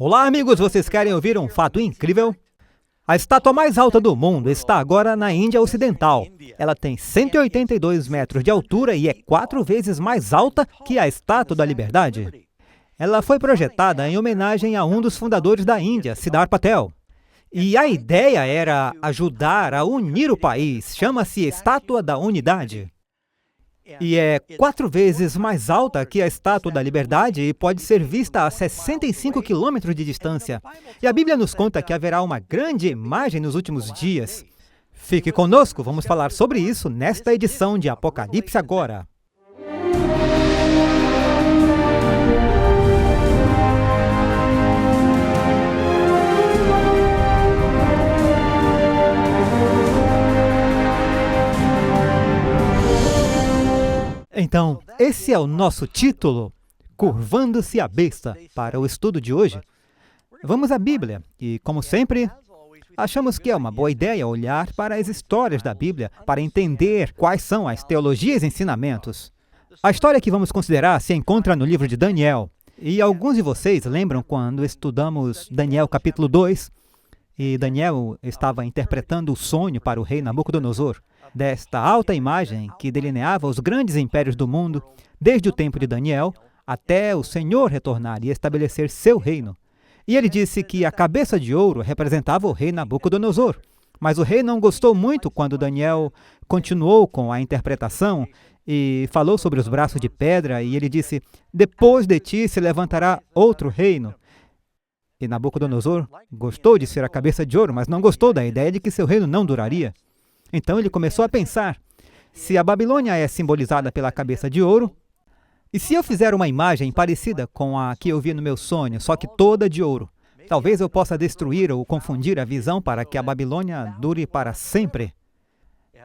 Olá, amigos! Vocês querem ouvir um fato incrível? A estátua mais alta do mundo está agora na Índia Ocidental. Ela tem 182 metros de altura e é 4 vezes mais alta que a Estátua da Liberdade. Ela foi projetada em homenagem a um dos fundadores da Índia, Siddhartha Patel. E a ideia era ajudar a unir o país. Chama-se Estátua da Unidade. E é 4 vezes mais alta que a Estátua da Liberdade e pode ser vista a 65 quilômetros de distância. E a Bíblia nos conta que haverá uma grande imagem nos últimos dias. Fique conosco, vamos falar sobre isso nesta edição de Apocalipse Agora. Então, esse é o nosso título, Curvando-se a Besta, para o estudo de hoje. Vamos à Bíblia e, como sempre, achamos que é uma boa ideia olhar para as histórias da Bíblia para entender quais são as teologias e ensinamentos. A história que vamos considerar se encontra no livro de Daniel. E alguns de vocês lembram quando estudamos Daniel capítulo 2, e Daniel estava interpretando o sonho para o rei Nabucodonosor, desta alta imagem que delineava os grandes impérios do mundo, desde o tempo de Daniel até o Senhor retornar e estabelecer seu reino. E ele disse que a cabeça de ouro representava o rei Nabucodonosor. Mas o rei não gostou muito quando Daniel continuou com a interpretação e falou sobre os braços de pedra, e ele disse: "Depois de ti se levantará outro reino." E Nabucodonosor gostou de ser a cabeça de ouro, mas não gostou da ideia de que seu reino não duraria. Então ele começou a pensar, se a Babilônia é simbolizada pela cabeça de ouro, e se eu fizer uma imagem parecida com a que eu vi no meu sonho, só que toda de ouro, talvez eu possa destruir ou confundir a visão para que a Babilônia dure para sempre.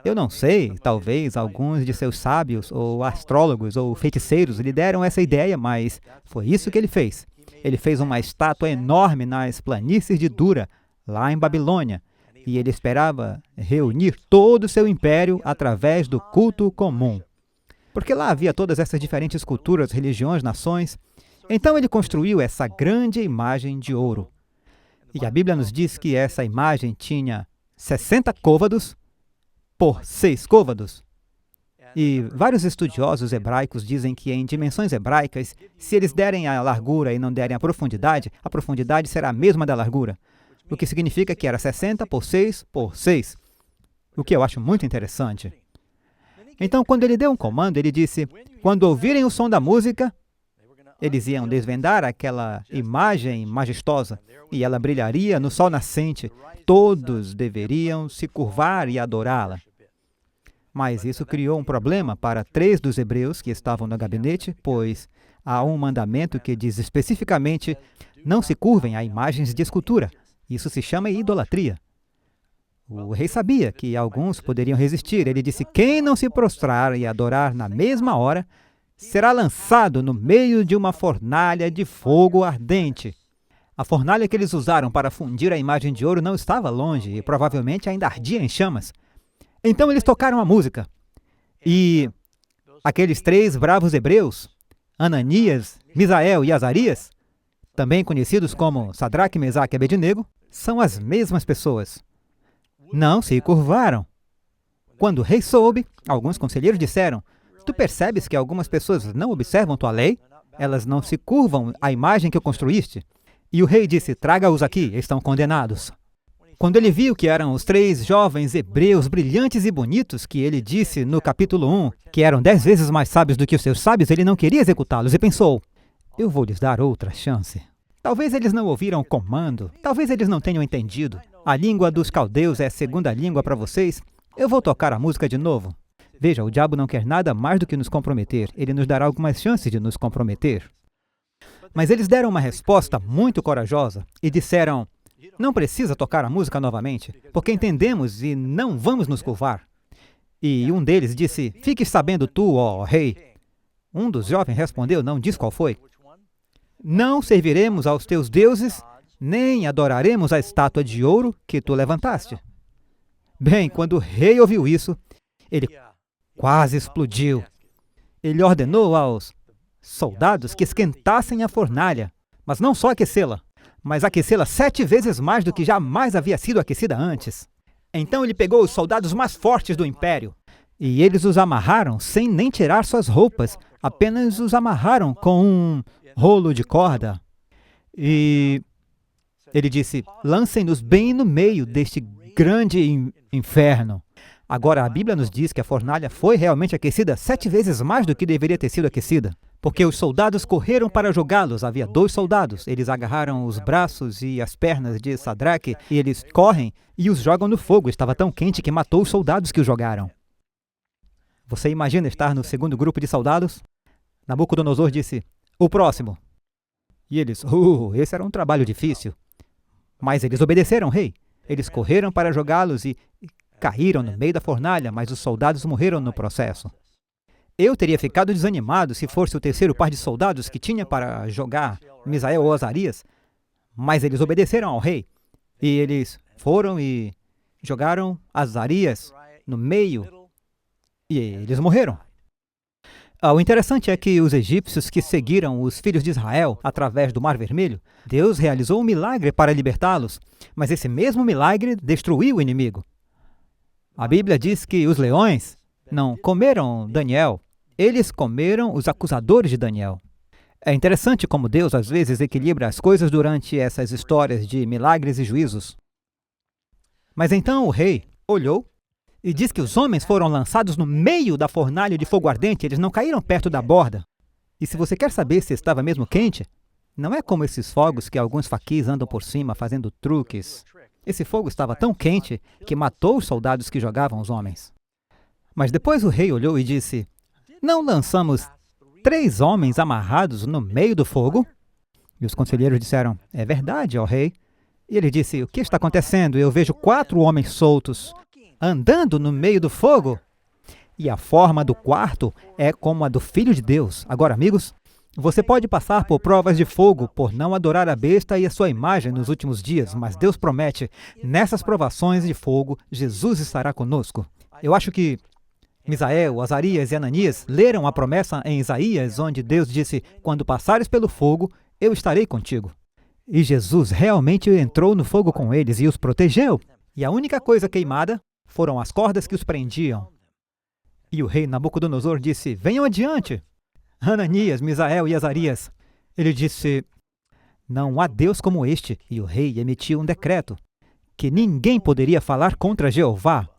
Eu não sei, talvez alguns de seus sábios, ou astrólogos, ou feiticeiros lhe deram essa ideia, mas foi isso que ele fez. Ele fez uma estátua enorme nas planícies de Dura, lá em Babilônia, e ele esperava reunir todo o seu império através do culto comum. Porque lá havia todas essas diferentes culturas, religiões, nações. Então ele construiu essa grande imagem de ouro. E a Bíblia nos diz que essa imagem tinha 60 côvados por 6 côvados. E vários estudiosos hebraicos dizem que em dimensões hebraicas, se eles derem a largura e não derem a profundidade será a mesma da largura. O que significa que era 60 por 6 por 6, o que eu acho muito interessante. Então, quando ele deu um comando, ele disse, quando ouvirem o som da música, eles iam desvendar aquela imagem majestosa, e ela brilharia no sol nascente. Todos deveriam se curvar e adorá-la. Mas isso criou um problema para 3 dos hebreus que estavam no gabinete, pois há um mandamento que diz especificamente, não se curvem a imagens de escultura. Isso se chama idolatria. O rei sabia que alguns poderiam resistir. Ele disse, quem não se prostrar e adorar na mesma hora, será lançado no meio de uma fornalha de fogo ardente. A fornalha que eles usaram para fundir a imagem de ouro não estava longe e provavelmente ainda ardia em chamas. Então eles tocaram a música. E aqueles 3 bravos hebreus, Ananias, Misael e Azarias, também conhecidos como Sadraque, Mesaque e Abednego, são as mesmas pessoas. Não se curvaram. Quando o rei soube, alguns conselheiros disseram, tu percebes que algumas pessoas não observam tua lei? Elas não se curvam à imagem que construíste? E o rei disse, traga-os aqui, estão condenados. Quando ele viu que eram os 3 jovens hebreus brilhantes e bonitos, que ele disse no capítulo 1, que eram 10 vezes mais sábios do que os seus sábios, ele não queria executá-los e pensou, eu vou lhes dar outra chance. Talvez eles não ouviram o comando, talvez eles não tenham entendido. A língua dos caldeus é a segunda língua para vocês. Eu vou tocar a música de novo. Veja, o diabo não quer nada mais do que nos comprometer. Ele nos dará algumas chances de nos comprometer. Mas eles deram uma resposta muito corajosa e disseram, não precisa tocar a música novamente, porque entendemos e não vamos nos curvar. E um deles disse, fique sabendo tu, ó rei. Um dos jovens respondeu, não diz qual foi. Não serviremos aos teus deuses, nem adoraremos a estátua de ouro que tu levantaste. Bem, quando o rei ouviu isso, ele quase explodiu. Ele ordenou aos soldados que esquentassem a fornalha, mas não só aquecê-la, mas aquecê-la 7 vezes mais do que jamais havia sido aquecida antes. Então ele pegou os soldados mais fortes do império, e eles os amarraram sem nem tirar suas roupas, apenas os amarraram com um rolo de corda. E ele disse, lancem-nos bem no meio deste grande inferno. Agora, a Bíblia nos diz que a fornalha foi realmente aquecida 7 vezes mais do que deveria ter sido aquecida, porque os soldados correram para jogá-los. Havia 2 soldados. Eles agarraram os braços e as pernas de Sadraque e eles correm e os jogam no fogo. Estava tão quente que matou os soldados que os jogaram. Você imagina estar no segundo grupo de soldados? Nabucodonosor disse, o próximo. E eles, esse era um trabalho difícil. Mas eles obedeceram, rei. Eles correram para jogá-los e caíram no meio da fornalha, mas os soldados morreram no processo. Eu teria ficado desanimado se fosse o terceiro par de soldados que tinha para jogar Misael ou Azarias, mas eles obedeceram ao rei. E eles foram e jogaram Azarias no meio e eles morreram. O interessante é que os egípcios que seguiram os filhos de Israel através do Mar Vermelho, Deus realizou um milagre para libertá-los, mas esse mesmo milagre destruiu o inimigo. A Bíblia diz que os leões não comeram Daniel, eles comeram os acusadores de Daniel. É interessante como Deus às vezes equilibra as coisas durante essas histórias de milagres e juízos. Mas então o rei olhou e diz que os homens foram lançados no meio da fornalha de fogo ardente, eles não caíram perto da borda. E se você quer saber se estava mesmo quente, não é como esses fogos que alguns faquis andam por cima fazendo truques. Esse fogo estava tão quente que matou os soldados que jogavam os homens. Mas depois o rei olhou e disse, não lançamos 3 homens amarrados no meio do fogo? E os conselheiros disseram, é verdade, ó rei. E ele disse, o que está acontecendo? Eu vejo 4 homens soltos andando no meio do fogo. E a forma do quarto é como a do Filho de Deus. Agora, amigos, você pode passar por provas de fogo por não adorar a besta e a sua imagem nos últimos dias, mas Deus promete, nessas provações de fogo, Jesus estará conosco. Eu acho que Misael, Azarias e Ananias leram a promessa em Isaías, onde Deus disse, quando passares pelo fogo, eu estarei contigo. E Jesus realmente entrou no fogo com eles e os protegeu. E a única coisa queimada foram as cordas que os prendiam. E o rei Nabucodonosor disse, venham adiante. Ananias, Misael e Azarias. Ele disse, não há Deus como este. E o rei emitiu um decreto, que ninguém poderia falar contra Jeová.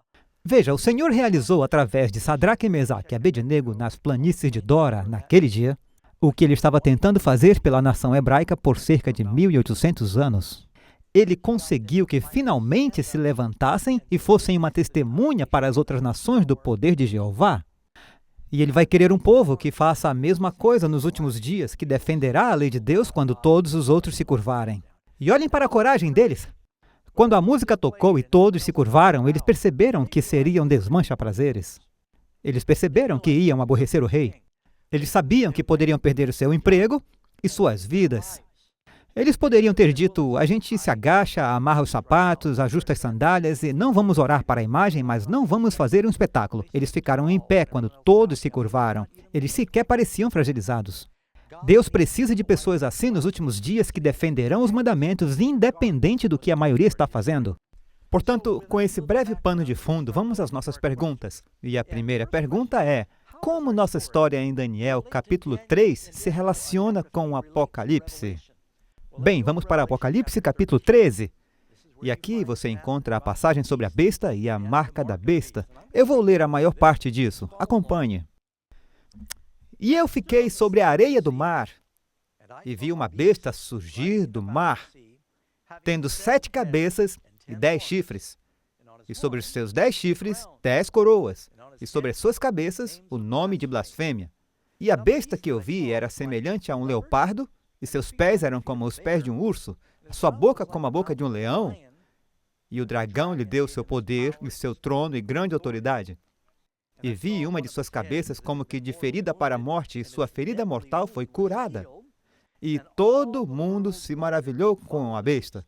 Veja, o Senhor realizou através de Sadraque, Mesaque e Abednego nas planícies de Dora, naquele dia, o que ele estava tentando fazer pela nação hebraica por cerca de 1800 anos. Ele conseguiu que finalmente se levantassem e fossem uma testemunha para as outras nações do poder de Jeová. E ele vai querer um povo que faça a mesma coisa nos últimos dias, que defenderá a lei de Deus quando todos os outros se curvarem. E olhem para a coragem deles. Quando a música tocou e todos se curvaram, eles perceberam que seriam desmancha-prazeres. Eles perceberam que iam aborrecer o rei. Eles sabiam que poderiam perder o seu emprego e suas vidas. Eles poderiam ter dito, a gente se agacha, amarra os sapatos, ajusta as sandálias e não vamos orar para a imagem, mas não vamos fazer um espetáculo. Eles ficaram em pé quando todos se curvaram. Eles sequer pareciam fragilizados. Deus precisa de pessoas assim nos últimos dias que defenderão os mandamentos, independente do que a maioria está fazendo. Portanto, com esse breve pano de fundo, vamos às nossas perguntas. E a primeira pergunta é, como nossa história em Daniel, capítulo 3, se relaciona com o Apocalipse? Bem, vamos para Apocalipse, capítulo 13. E aqui você encontra a passagem sobre a besta e a marca da besta. Eu vou ler a maior parte disso. Acompanhe. E eu fiquei sobre a areia do mar, e vi uma besta surgir do mar, tendo 7 cabeças e 10 chifres, e sobre os seus 10 chifres, 10 coroas, e sobre as suas cabeças, o nome de blasfêmia. E a besta que eu vi era semelhante a um leopardo, e seus pés eram como os pés de um urso, a sua boca como a boca de um leão, e o dragão lhe deu seu poder, e seu trono e grande autoridade. E vi uma de suas cabeças como que de ferida para a morte, e sua ferida mortal foi curada. E todo mundo se maravilhou com a besta.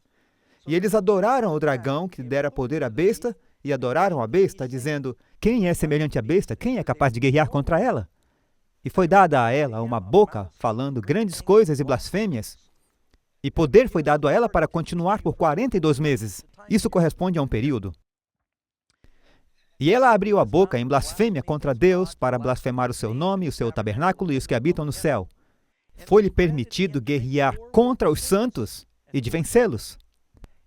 E eles adoraram o dragão que dera poder à besta, e adoraram a besta, dizendo, quem é semelhante à besta? Quem é capaz de guerrear contra ela? E foi dada a ela uma boca, falando grandes coisas e blasfêmias. E poder foi dado a ela para continuar por 42 meses. Isso corresponde a um período. E ela abriu a boca em blasfêmia contra Deus para blasfemar o seu nome, o seu tabernáculo e os que habitam no céu. Foi-lhe permitido guerrear contra os santos e de vencê-los.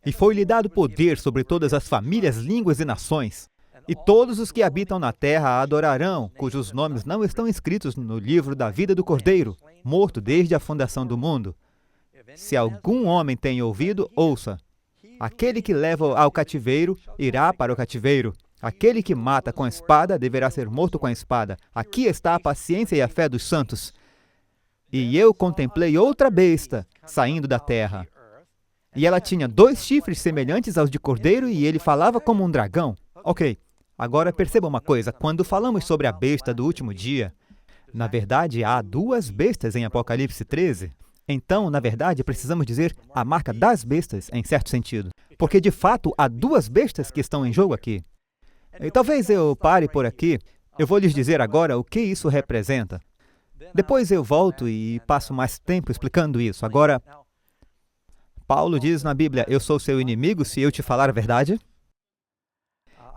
E foi-lhe dado poder sobre todas as famílias, línguas e nações. E todos os que habitam na terra a adorarão, cujos nomes não estão escritos no livro da vida do Cordeiro, morto desde a fundação do mundo. Se algum homem tem ouvido, ouça. Aquele que leva ao cativeiro, irá para o cativeiro. Aquele que mata com a espada, deverá ser morto com a espada. Aqui está a paciência e a fé dos santos. E eu contemplei outra besta, saindo da terra. E ela tinha 2 chifres semelhantes aos de cordeiro, e ele falava como um dragão. Ok, agora perceba uma coisa. Quando falamos sobre a besta do último dia, na verdade, há 2 bestas em Apocalipse 13. Então, na verdade, precisamos dizer a marca das bestas, em certo sentido. Porque, de fato, há 2 bestas que estão em jogo aqui. E talvez eu pare por aqui. Eu vou lhes dizer agora o que isso representa. Depois eu volto e passo mais tempo explicando isso. Agora, Paulo diz na Bíblia, eu sou seu inimigo se eu te falar a verdade.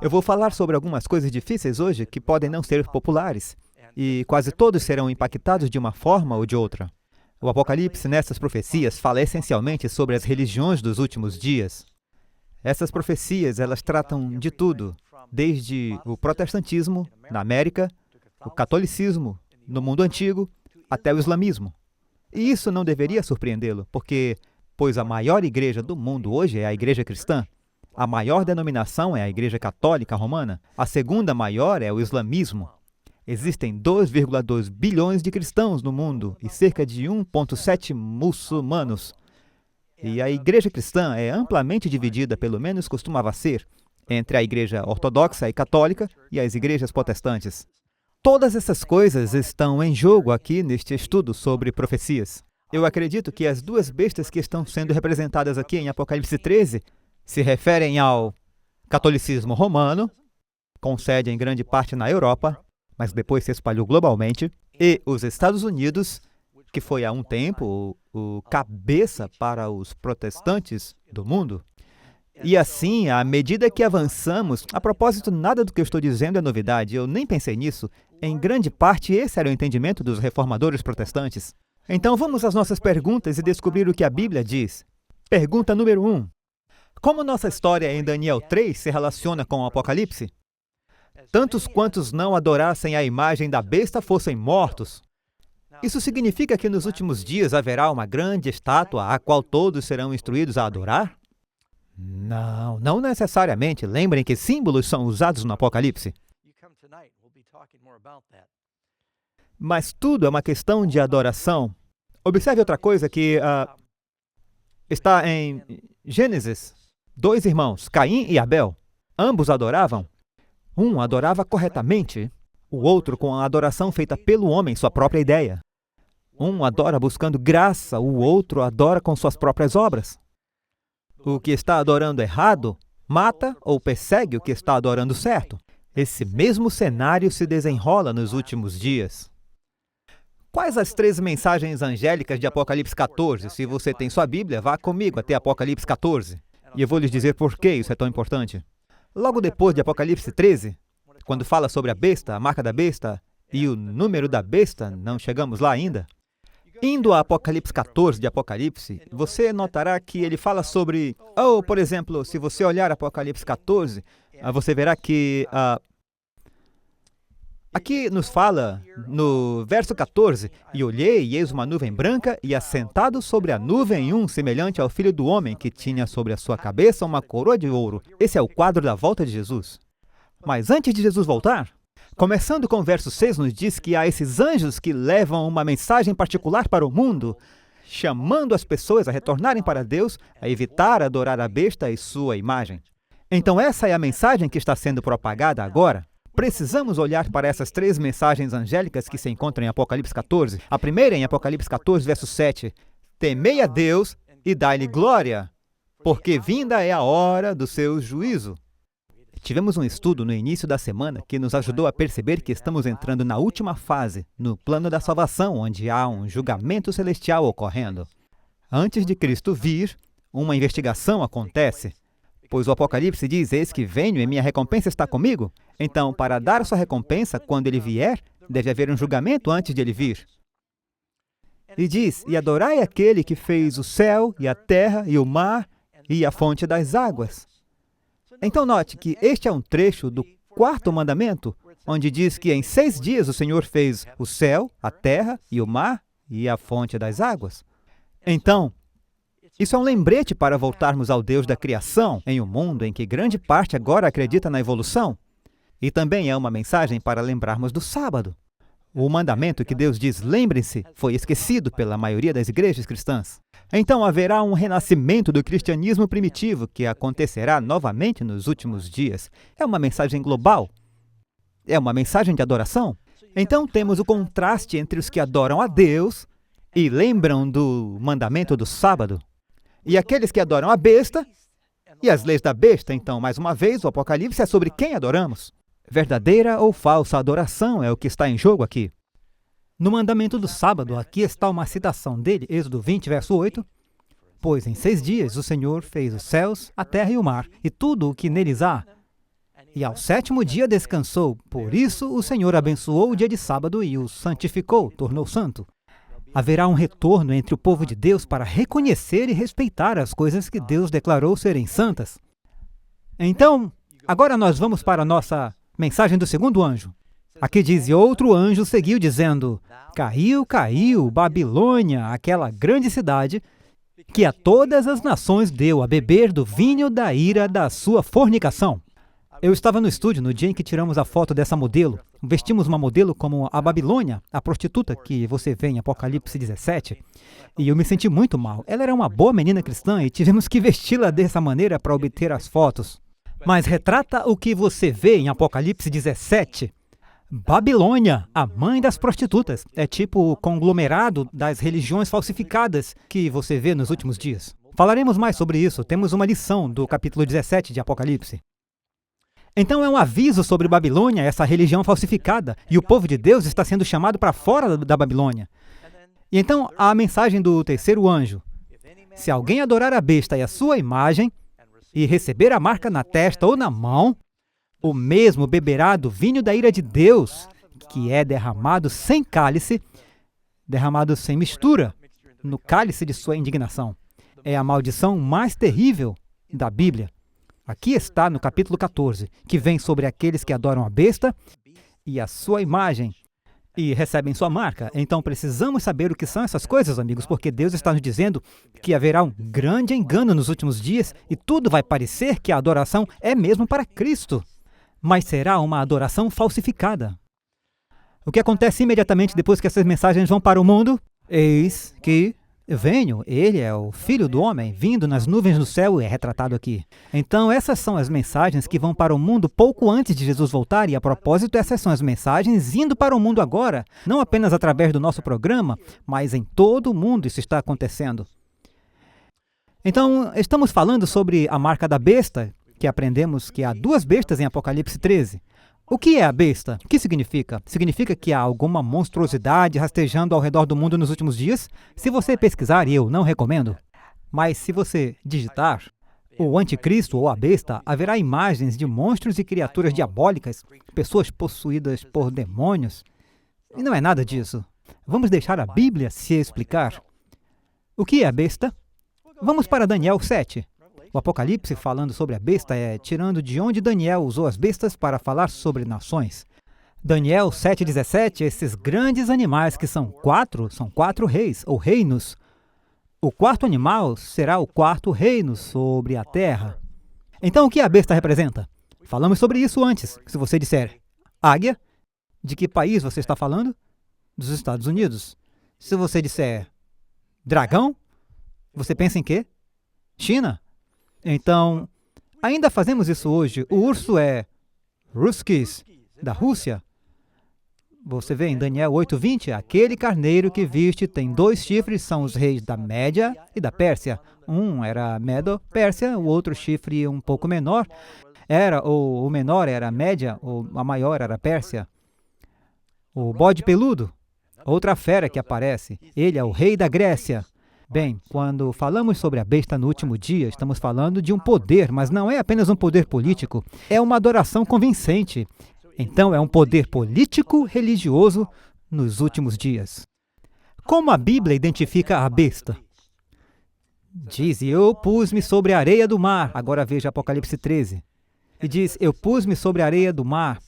Eu vou falar sobre algumas coisas difíceis hoje que podem não ser populares. E quase todos serão impactados de uma forma ou de outra. O Apocalipse, nessas profecias, fala essencialmente sobre as religiões dos últimos dias. Essas profecias, elas tratam de tudo, desde o protestantismo na América, o catolicismo no mundo antigo, até o islamismo. E isso não deveria surpreendê-lo, pois a maior igreja do mundo hoje é a igreja cristã. A maior denominação é a igreja católica romana. A segunda maior é o islamismo. Existem 2,2 bilhões de cristãos no mundo e cerca de 1,7 muçulmanos. E a igreja cristã é amplamente dividida, pelo menos costumava ser, entre a igreja ortodoxa e católica e as igrejas protestantes. Todas essas coisas estão em jogo aqui neste estudo sobre profecias. Eu acredito que as 2 bestas que estão sendo representadas aqui em Apocalipse 13 se referem ao catolicismo romano, com sede em grande parte na Europa, mas depois se espalhou globalmente, e os Estados Unidos, que foi há um tempo o cabeça para os protestantes do mundo. E assim, à medida que avançamos, a propósito, nada do que eu estou dizendo é novidade, eu nem pensei nisso. Em grande parte, esse era o entendimento dos reformadores protestantes. Então, vamos às nossas perguntas e descobrir o que a Bíblia diz. Pergunta número 1. Como nossa história em Daniel 3 se relaciona com o Apocalipse? Tantos quantos não adorassem a imagem da besta fossem mortos. Isso significa que nos últimos dias haverá uma grande estátua a qual todos serão instruídos a adorar? Não, não necessariamente. Lembrem que símbolos são usados no Apocalipse. Mas tudo é uma questão de adoração. Observe outra coisa que está em Gênesis. 2 irmãos, Caim e Abel. Ambos adoravam. Um adorava corretamente, o outro com a adoração feita pelo homem, sua própria ideia. Um adora buscando graça, o outro adora com suas próprias obras. O que está adorando errado, mata ou persegue o que está adorando certo. Esse mesmo cenário se desenrola nos últimos dias. Quais as 3 mensagens angélicas de Apocalipse 14? Se você tem sua Bíblia, vá comigo até Apocalipse 14. E eu vou lhes dizer por que isso é tão importante. Logo depois de Apocalipse 13, quando fala sobre a besta, a marca da besta e o número da besta, não chegamos lá ainda. Indo a Apocalipse 14 de Apocalipse, você notará que ele fala sobre... por exemplo, se você olhar Apocalipse 14, você verá que... aqui nos fala, no verso 14, e olhei, e eis uma nuvem branca, e assentado sobre a nuvem um semelhante ao Filho do Homem, que tinha sobre a sua cabeça uma coroa de ouro. Esse é o quadro da volta de Jesus. Mas antes de Jesus voltar, começando com o verso 6, nos diz que há esses anjos que levam uma mensagem particular para o mundo, chamando as pessoas a retornarem para Deus, a evitar adorar a besta e sua imagem. Então essa é a mensagem que está sendo propagada agora. Precisamos olhar para essas 3 mensagens angélicas que se encontram em Apocalipse 14. A primeira em Apocalipse 14, verso 7. Temei a Deus e dai-lhe glória, porque vinda é a hora do seu juízo. Tivemos um estudo no início da semana que nos ajudou a perceber que estamos entrando na última fase, no plano da salvação, onde há um julgamento celestial ocorrendo. Antes de Cristo vir, uma investigação acontece. Pois o Apocalipse diz, eis que venho e minha recompensa está comigo. Então, para dar a sua recompensa, quando ele vier, deve haver um julgamento antes de ele vir. E diz, e adorai aquele que fez o céu, e a terra, e o mar, e a fonte das águas. Então note que este é um trecho do 4º mandamento, onde diz que em 6 dias o Senhor fez o céu, a terra, e o mar, e a fonte das águas. Então, isso é um lembrete para voltarmos ao Deus da criação, em um mundo em que grande parte agora acredita na evolução. E também é uma mensagem para lembrarmos do sábado. O mandamento que Deus diz, lembrem-se, foi esquecido pela maioria das igrejas cristãs. Então haverá um renascimento do cristianismo primitivo que acontecerá novamente nos últimos dias. É uma mensagem global. É uma mensagem de adoração. Então temos o contraste entre os que adoram a Deus e lembram do mandamento do sábado, e aqueles que adoram a besta e as leis da besta. Então, mais uma vez, o Apocalipse é sobre quem adoramos. Verdadeira ou falsa adoração é o que está em jogo aqui. No mandamento do sábado, aqui está uma citação dele, Êxodo 20, verso 8. Pois em 6 dias o Senhor fez os céus, a terra e o mar, e tudo o que neles há. E ao 7º dia descansou. Por isso o Senhor abençoou o dia de sábado e o santificou, tornou santo. Haverá um retorno entre o povo de Deus para reconhecer e respeitar as coisas que Deus declarou serem santas. Então, agora nós vamos para a nossa mensagem do 2º anjo. Aqui diz, e outro anjo seguiu dizendo, caiu, caiu, Babilônia, aquela grande cidade, que a todas as nações deu a beber do vinho da ira da sua fornicação. Eu estava no estúdio no dia em que tiramos a foto dessa modelo. Vestimos uma modelo como a Babilônia, a prostituta que você vê em Apocalipse 17. E eu me senti muito mal. Ela era uma boa menina cristã e tivemos que vesti-la dessa maneira para obter as fotos. Mas retrata o que você vê em Apocalipse 17. Babilônia, a mãe das prostitutas. É tipo o conglomerado das religiões falsificadas que você vê nos últimos dias. Falaremos mais sobre isso. Temos uma lição do capítulo 17 de Apocalipse. Então é um aviso sobre Babilônia, essa religião falsificada, e o povo de Deus está sendo chamado para fora da Babilônia. E então a mensagem do 3º anjo, se alguém adorar a besta e a sua imagem, e receber a marca na testa ou na mão, o mesmo beberá do vinho da ira de Deus, que é derramado sem cálice, derramado sem mistura, no cálice de sua indignação. É a maldição mais terrível da Bíblia. Aqui está no capítulo 14, que vem sobre aqueles que adoram a besta e a sua imagem e recebem sua marca. Então precisamos saber o que são essas coisas, amigos, porque Deus está nos dizendo que haverá um grande engano nos últimos dias e tudo vai parecer que a adoração é mesmo para Cristo, mas será uma adoração falsificada. O que acontece imediatamente depois que essas mensagens vão para o mundo? Eis que venho, ele é o Filho do Homem, vindo nas nuvens do céu, é retratado aqui. Então, essas são as mensagens que vão para o mundo pouco antes de Jesus voltar, e a propósito, essas são as mensagens indo para o mundo agora, não apenas através do nosso programa, mas em todo o mundo isso está acontecendo. Então, estamos falando sobre a marca da besta, que aprendemos que há 2 bestas em Apocalipse 13. O que é a besta? O que significa? Significa que há alguma monstruosidade rastejando ao redor do mundo nos últimos dias? Se você pesquisar, e eu não recomendo, mas se você digitar o anticristo ou a besta, haverá imagens de monstros e criaturas diabólicas, pessoas possuídas por demônios. E não é nada disso. Vamos deixar a Bíblia se explicar. O que é a besta? Vamos para Daniel 7. O Apocalipse, falando sobre a besta, é tirando de onde Daniel usou as bestas para falar sobre nações. Daniel 7,17, esses grandes animais que são 4 reis, ou reinos. O 4º animal será o 4º reino sobre a terra. Então, o que a besta representa? Falamos sobre isso antes. Se você disser águia, de que país você está falando? Dos Estados Unidos. Se você disser dragão, você pensa em quê? China? Então, ainda fazemos isso hoje. O urso é Ruskis, da Rússia. Você vê em Daniel 8:20, aquele carneiro que viste tem 2 chifres, são os reis da Média e da Pérsia. Um era Medo-Pérsia, o outro chifre um pouco menor. O menor era a Média, a maior era a Pérsia. O bode peludo, outra fera que aparece. Ele é o rei da Grécia. Bem, quando falamos sobre a besta no último dia, estamos falando de um poder, mas não é apenas um poder político, é uma adoração convincente. Então, é um poder político-religioso nos últimos dias. Como a Bíblia identifica a besta? Diz, eu pus-me sobre a areia do mar. Agora veja Apocalipse 13. E diz, eu pus-me sobre a areia do mar.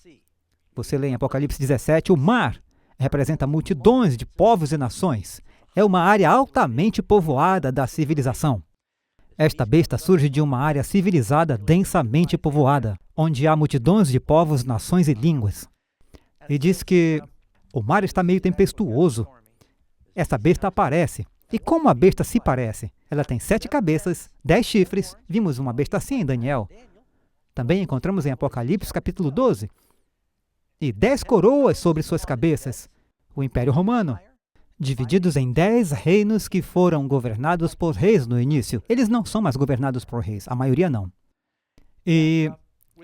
Você lê em Apocalipse 17, o mar representa multidões de povos e nações. É uma área altamente povoada da civilização. Esta besta surge de uma área civilizada densamente povoada, onde há multidões de povos, nações e línguas. E diz que o mar está meio tempestuoso. Essa besta aparece. E como a besta se parece? Ela tem 7 cabeças, 10 chifres. Vimos uma besta assim em Daniel. Também encontramos em Apocalipse capítulo 12. E 10 coroas sobre suas cabeças. O Império Romano. Divididos em 10 reinos que foram governados por reis no início. Eles não são mais governados por reis, a maioria não. E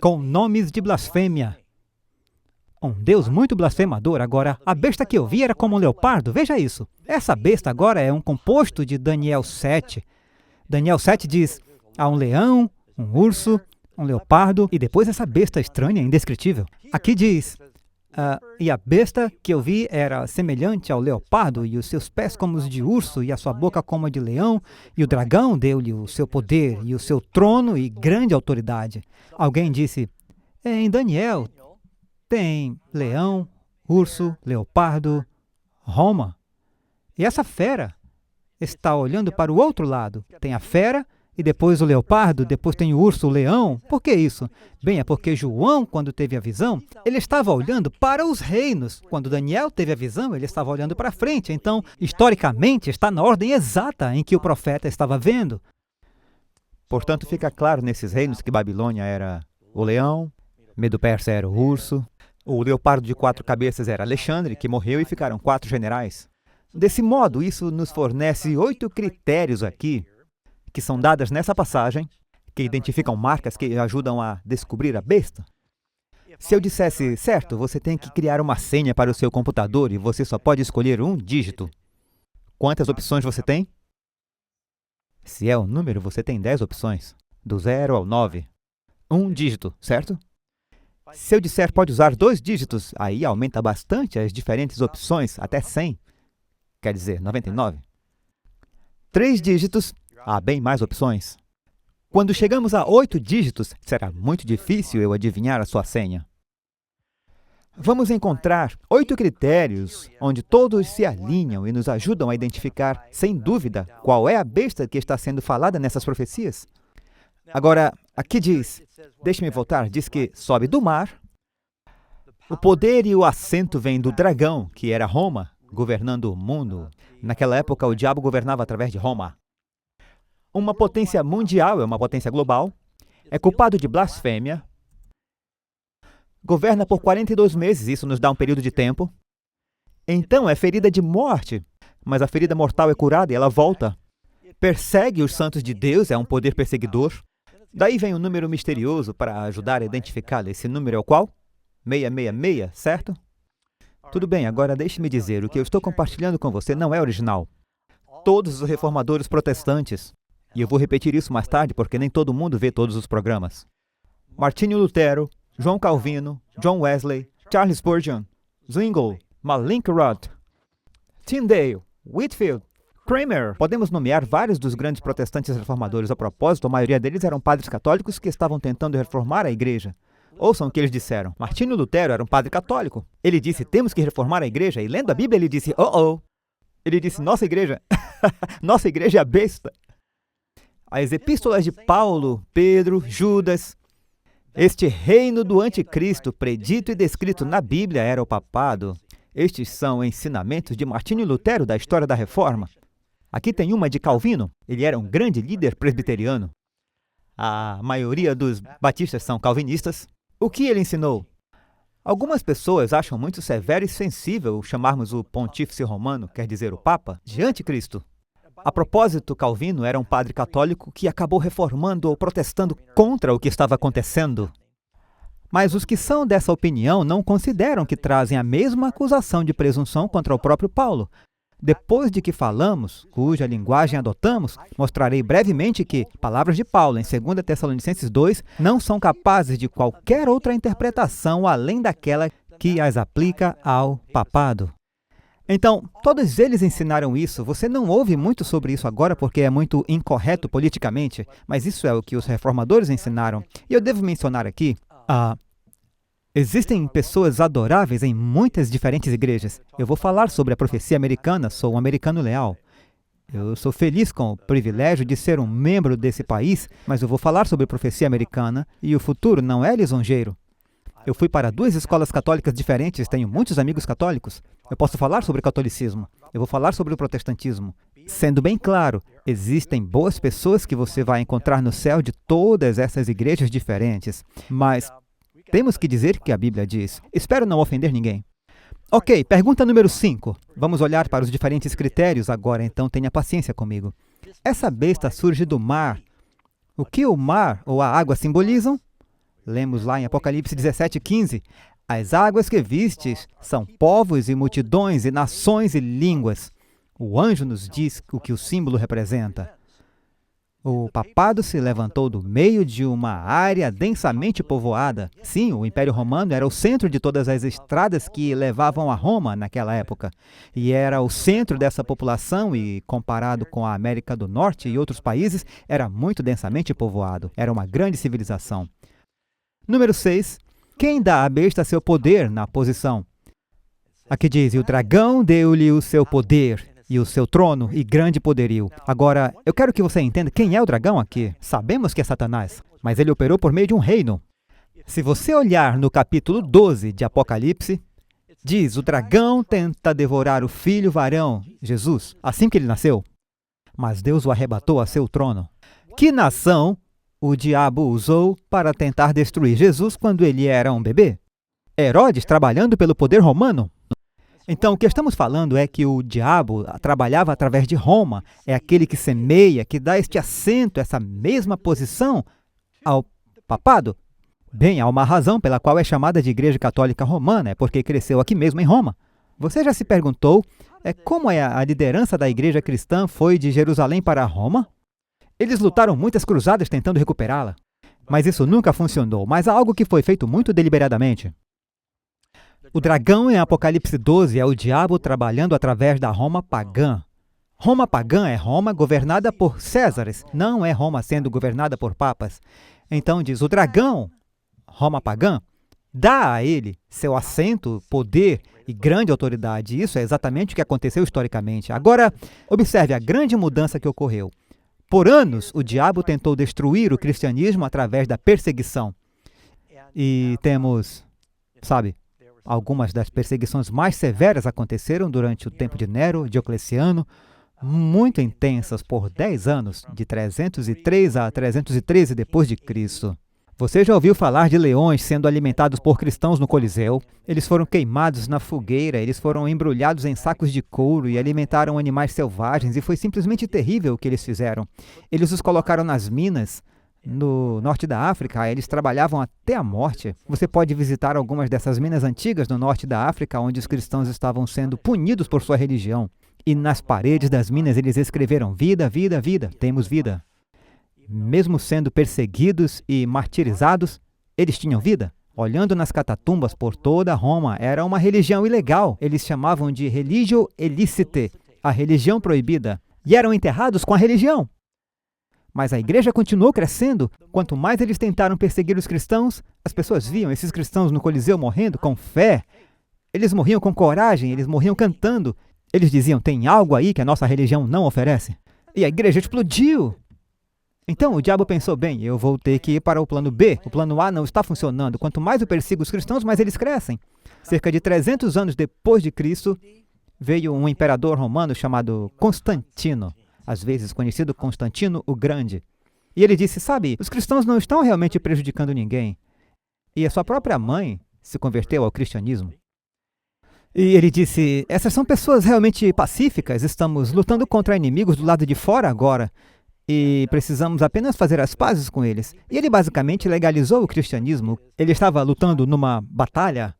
com nomes de blasfêmia. Um Deus muito blasfemador. Agora, a besta que eu vi era como um leopardo, veja isso. Essa besta agora é um composto de Daniel 7. Daniel 7 diz, há um leão, um urso, um leopardo, e depois essa besta estranha, indescritível. Aqui diz, e a besta que eu vi era semelhante ao leopardo, e os seus pés como os de urso, e a sua boca como a de leão, e o dragão deu-lhe o seu poder, e o seu trono e grande autoridade. Alguém disse, em Daniel tem leão, urso, leopardo, Roma. E essa fera está olhando para o outro lado. Tem a fera, e depois o leopardo, depois tem o urso, o leão. Por que isso? Bem, é porque João, quando teve a visão, ele estava olhando para os reinos. Quando Daniel teve a visão, ele estava olhando para frente. Então, historicamente, está na ordem exata em que o profeta estava vendo. Portanto, fica claro nesses reinos que Babilônia era o leão, Medo-Persa era o urso, o leopardo de 4 cabeças era Alexandre, que morreu e ficaram 4 generais. Desse modo, isso nos fornece 8 critérios aqui, que são dadas nessa passagem, que identificam marcas que ajudam a descobrir a besta. Se eu dissesse, certo, você tem que criar uma senha para o seu computador e você só pode escolher um dígito. Quantas opções você tem? Se é um número, você tem 10 opções, do 0 ao 9. Um dígito, certo? Se eu disser pode usar 2 dígitos, aí aumenta bastante as diferentes opções, até 100. Quer dizer, 99. 3 dígitos, há bem mais opções. Quando chegamos a 8 dígitos, será muito difícil eu adivinhar a sua senha. Vamos encontrar 8 critérios, onde todos se alinham e nos ajudam a identificar, sem dúvida, qual é a besta que está sendo falada nessas profecias. Agora, aqui diz, deixe-me voltar, diz que sobe do mar. O poder e o assento vêm do dragão, que era Roma, governando o mundo. Naquela época, o diabo governava através de Roma. Uma potência mundial, é uma potência global, é culpado de blasfêmia, governa por 42 meses, isso nos dá um período de tempo. Então é ferida de morte, mas a ferida mortal é curada e ela volta. Persegue os santos de Deus, é um poder perseguidor. Daí vem um número misterioso para ajudar a identificá-lo. Esse número é o qual? 666, certo? Tudo bem, agora deixe-me dizer, o que eu estou compartilhando com você não é original. Todos os reformadores protestantes, e eu vou repetir isso mais tarde porque nem todo mundo vê todos os programas. Martinho Lutero, João Calvino, John Wesley, Charles Spurgeon, Zwingli, Mallinckrodt, Tyndale, Whitefield, Kramer. Podemos nomear vários dos grandes protestantes reformadores. A propósito, a maioria deles eram padres católicos que estavam tentando reformar a igreja. Ouçam o que eles disseram. Martinho Lutero era um padre católico. Ele disse, temos que reformar a igreja. E lendo a Bíblia, ele disse, Ele disse, nossa igreja é a besta. As epístolas de Paulo, Pedro, Judas. Este reino do anticristo, predito e descrito na Bíblia, era o papado. Estes são ensinamentos de Martinho Lutero da história da Reforma. Aqui tem uma de Calvino. Ele era um grande líder presbiteriano. A maioria dos batistas são calvinistas. O que ele ensinou? Algumas pessoas acham muito severo e sensível chamarmos o pontífice romano, quer dizer, o Papa, de anticristo. A propósito, Calvino era um padre católico que acabou reformando ou protestando contra o que estava acontecendo. Mas os que são dessa opinião não consideram que trazem a mesma acusação de presunção contra o próprio Paulo. Depois de que falamos, cuja linguagem adotamos, mostrarei brevemente que palavras de Paulo em 2 Tessalonicenses 2 não são capazes de qualquer outra interpretação além daquela que as aplica ao papado. Então, todos eles ensinaram isso. Você não ouve muito sobre isso agora porque é muito incorreto politicamente, mas isso é o que os reformadores ensinaram. E eu devo mencionar aqui, existem pessoas adoráveis em muitas diferentes igrejas. Eu vou falar sobre a profecia americana, sou um americano leal. Eu sou feliz com o privilégio de ser um membro desse país, mas eu vou falar sobre a profecia americana e o futuro não é lisonjeiro. Eu fui para 2 escolas católicas diferentes, tenho muitos amigos católicos. Eu posso falar sobre o catolicismo, eu vou falar sobre o protestantismo. Sendo bem claro, existem boas pessoas que você vai encontrar no céu de todas essas igrejas diferentes, mas temos que dizer o que a Bíblia diz. Espero não ofender ninguém. Ok, pergunta número 5. Vamos olhar para os diferentes critérios agora, então tenha paciência comigo. Essa besta surge do mar. O que o mar ou a água simbolizam? Lemos lá em Apocalipse 17:15. As águas que vistes são povos e multidões e nações e línguas. O anjo nos diz o que o símbolo representa. O papado se levantou do meio de uma área densamente povoada. Sim, o Império Romano era o centro de todas as estradas que levavam a Roma naquela época. E era o centro dessa população e, comparado com a América do Norte e outros países, era muito densamente povoado. Era uma grande civilização. Número 6. Quem dá à besta seu poder na posição? Aqui diz, e o dragão deu-lhe o seu poder e o seu trono e grande poderio. Agora, eu quero que você entenda quem é o dragão aqui. Sabemos que é Satanás, mas ele operou por meio de um reino. Se você olhar no capítulo 12 de Apocalipse, diz, o dragão tenta devorar o filho varão, Jesus, assim que ele nasceu. Mas Deus o arrebatou a seu trono. Que nação o diabo usou para tentar destruir Jesus quando ele era um bebê? Herodes trabalhando pelo poder romano? Então, o que estamos falando é que o diabo trabalhava através de Roma. É aquele que semeia, que dá este assento, essa mesma posição ao papado. Bem, há uma razão pela qual é chamada de Igreja Católica Romana, é porque cresceu aqui mesmo em Roma. Você já se perguntou como a liderança da igreja cristã foi de Jerusalém para Roma? Eles lutaram muitas cruzadas tentando recuperá-la, mas isso nunca funcionou, mas há algo que foi feito muito deliberadamente. O dragão em Apocalipse 12 é o diabo trabalhando através da Roma pagã. Roma pagã é Roma governada por Césares, não é Roma sendo governada por papas. Então diz, o dragão, Roma pagã, dá a ele seu assento, poder e grande autoridade. Isso é exatamente o que aconteceu historicamente. Agora, observe a grande mudança que ocorreu. Por anos, o diabo tentou destruir o cristianismo através da perseguição. E temos, algumas das perseguições mais severas aconteceram durante o tempo de Nero, Diocleciano, muito intensas por 10 anos, de 303 a 313 depois de Cristo. Você já ouviu falar de leões sendo alimentados por cristãos no Coliseu? Eles foram queimados na fogueira, eles foram embrulhados em sacos de couro e alimentaram animais selvagens, e foi simplesmente terrível o que eles fizeram. Eles os colocaram nas minas no norte da África, eles trabalhavam até a morte. Você pode visitar algumas dessas minas antigas no norte da África, onde os cristãos estavam sendo punidos por sua religião. E nas paredes das minas eles escreveram, vida, vida, vida, temos vida. Mesmo sendo perseguidos e martirizados, eles tinham vida. Olhando nas catatumbas por toda Roma, era uma religião ilegal. Eles chamavam de religio illicite, a religião proibida. E eram enterrados com a religião. Mas a igreja continuou crescendo. Quanto mais eles tentaram perseguir os cristãos, as pessoas viam esses cristãos no Coliseu morrendo com fé. Eles morriam com coragem, eles morriam cantando. Eles diziam, tem algo aí que a nossa religião não oferece. E a igreja explodiu. Então o diabo pensou, bem, eu vou ter que ir para o plano B. O plano A não está funcionando. Quanto mais eu persigo os cristãos, mais eles crescem. Cerca de 300 anos depois de Cristo, veio um imperador romano chamado Constantino, às vezes conhecido Constantino o Grande. E ele disse, os cristãos não estão realmente prejudicando ninguém. E a sua própria mãe se converteu ao cristianismo. E ele disse, essas são pessoas realmente pacíficas, estamos lutando contra inimigos do lado de fora agora. E precisamos apenas fazer as pazes com eles. E ele basicamente legalizou o cristianismo. Ele estava lutando numa batalha,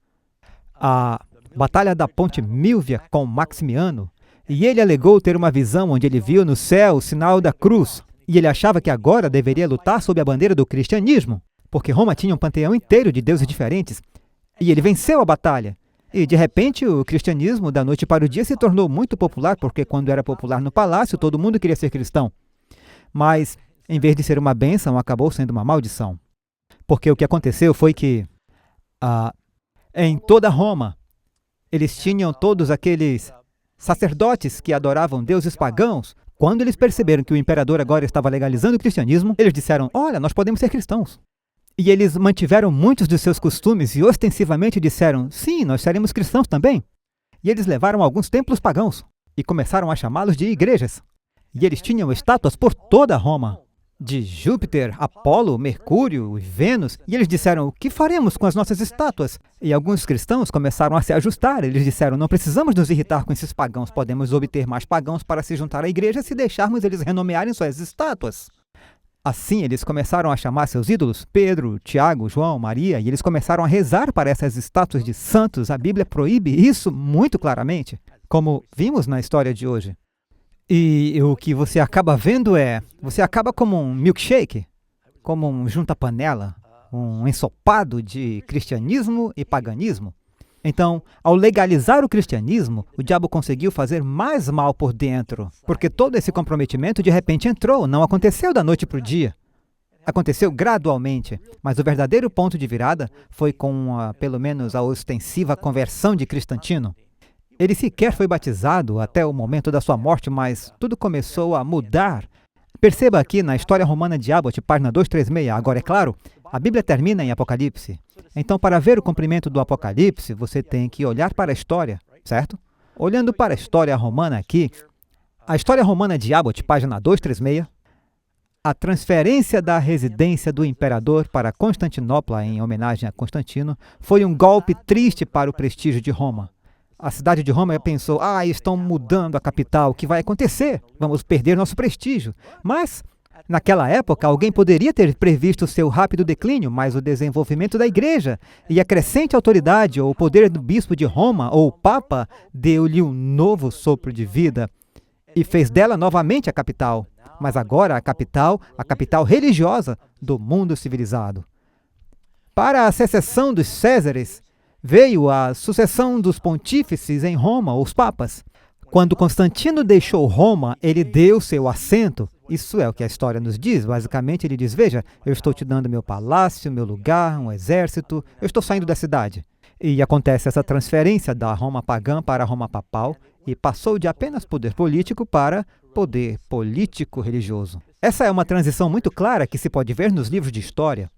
a Batalha da Ponte Milvia com Maximiano. E ele alegou ter uma visão onde ele viu no céu o sinal da cruz. E ele achava que agora deveria lutar sob a bandeira do cristianismo, porque Roma tinha um panteão inteiro de deuses diferentes. E ele venceu a batalha. E, de repente, o cristianismo, da noite para o dia, se tornou muito popular, porque quando era popular no palácio, todo mundo queria ser cristão. Mas, em vez de ser uma bênção, acabou sendo uma maldição. Porque o que aconteceu foi que, em toda Roma, eles tinham todos aqueles sacerdotes que adoravam deuses pagãos. Quando eles perceberam que o imperador agora estava legalizando o cristianismo, eles disseram, olha, nós podemos ser cristãos. E eles mantiveram muitos de seus costumes e ostensivamente disseram, sim, nós seremos cristãos também. E eles levaram alguns templos pagãos e começaram a chamá-los de igrejas. E eles tinham estátuas por toda Roma, de Júpiter, Apolo, Mercúrio e Vênus. E eles disseram, o que faremos com as nossas estátuas? E alguns cristãos começaram a se ajustar. Eles disseram, não precisamos nos irritar com esses pagãos, podemos obter mais pagãos para se juntar à igreja se deixarmos eles renomearem suas estátuas. Assim, eles começaram a chamar seus ídolos, Pedro, Tiago, João, Maria, e eles começaram a rezar para essas estátuas de santos. A Bíblia proíbe isso muito claramente, como vimos na história de hoje. E o que você acaba vendo você acaba como um milkshake, como um junta-panela, um ensopado de cristianismo e paganismo. Então, ao legalizar o cristianismo, o diabo conseguiu fazer mais mal por dentro, porque todo esse comprometimento de repente entrou, não aconteceu da noite para o dia. Aconteceu gradualmente, mas o verdadeiro ponto de virada foi com, pelo menos, a ostensiva conversão de Constantino. Ele sequer foi batizado até o momento da sua morte, mas tudo começou a mudar. Perceba aqui na História Romana de Abbott, página 236, agora é claro, a Bíblia termina em Apocalipse. Então, para ver o cumprimento do Apocalipse, você tem que olhar para a história, certo? Olhando para a história romana aqui, a História Romana de Abbott, página 236, a transferência da residência do imperador para Constantinopla em homenagem a Constantino foi um golpe triste para o prestígio de Roma. A cidade de Roma pensou, estão mudando a capital, o que vai acontecer? Vamos perder nosso prestígio. Mas, naquela época, alguém poderia ter previsto seu rápido declínio, mas o desenvolvimento da igreja e a crescente autoridade ou o poder do bispo de Roma ou o papa deu-lhe um novo sopro de vida e fez dela novamente a capital. Mas agora a capital religiosa do mundo civilizado. Para a secessão dos Césares, veio a sucessão dos pontífices em Roma, os papas. Quando Constantino deixou Roma, ele deu seu assento. Isso é o que a história nos diz. Basicamente, ele diz, veja, eu estou te dando meu palácio, meu lugar, um exército, eu estou saindo da cidade. E acontece essa transferência da Roma pagã para a Roma papal e passou de apenas poder político para poder político-religioso. Essa é uma transição muito clara que se pode ver nos livros de história.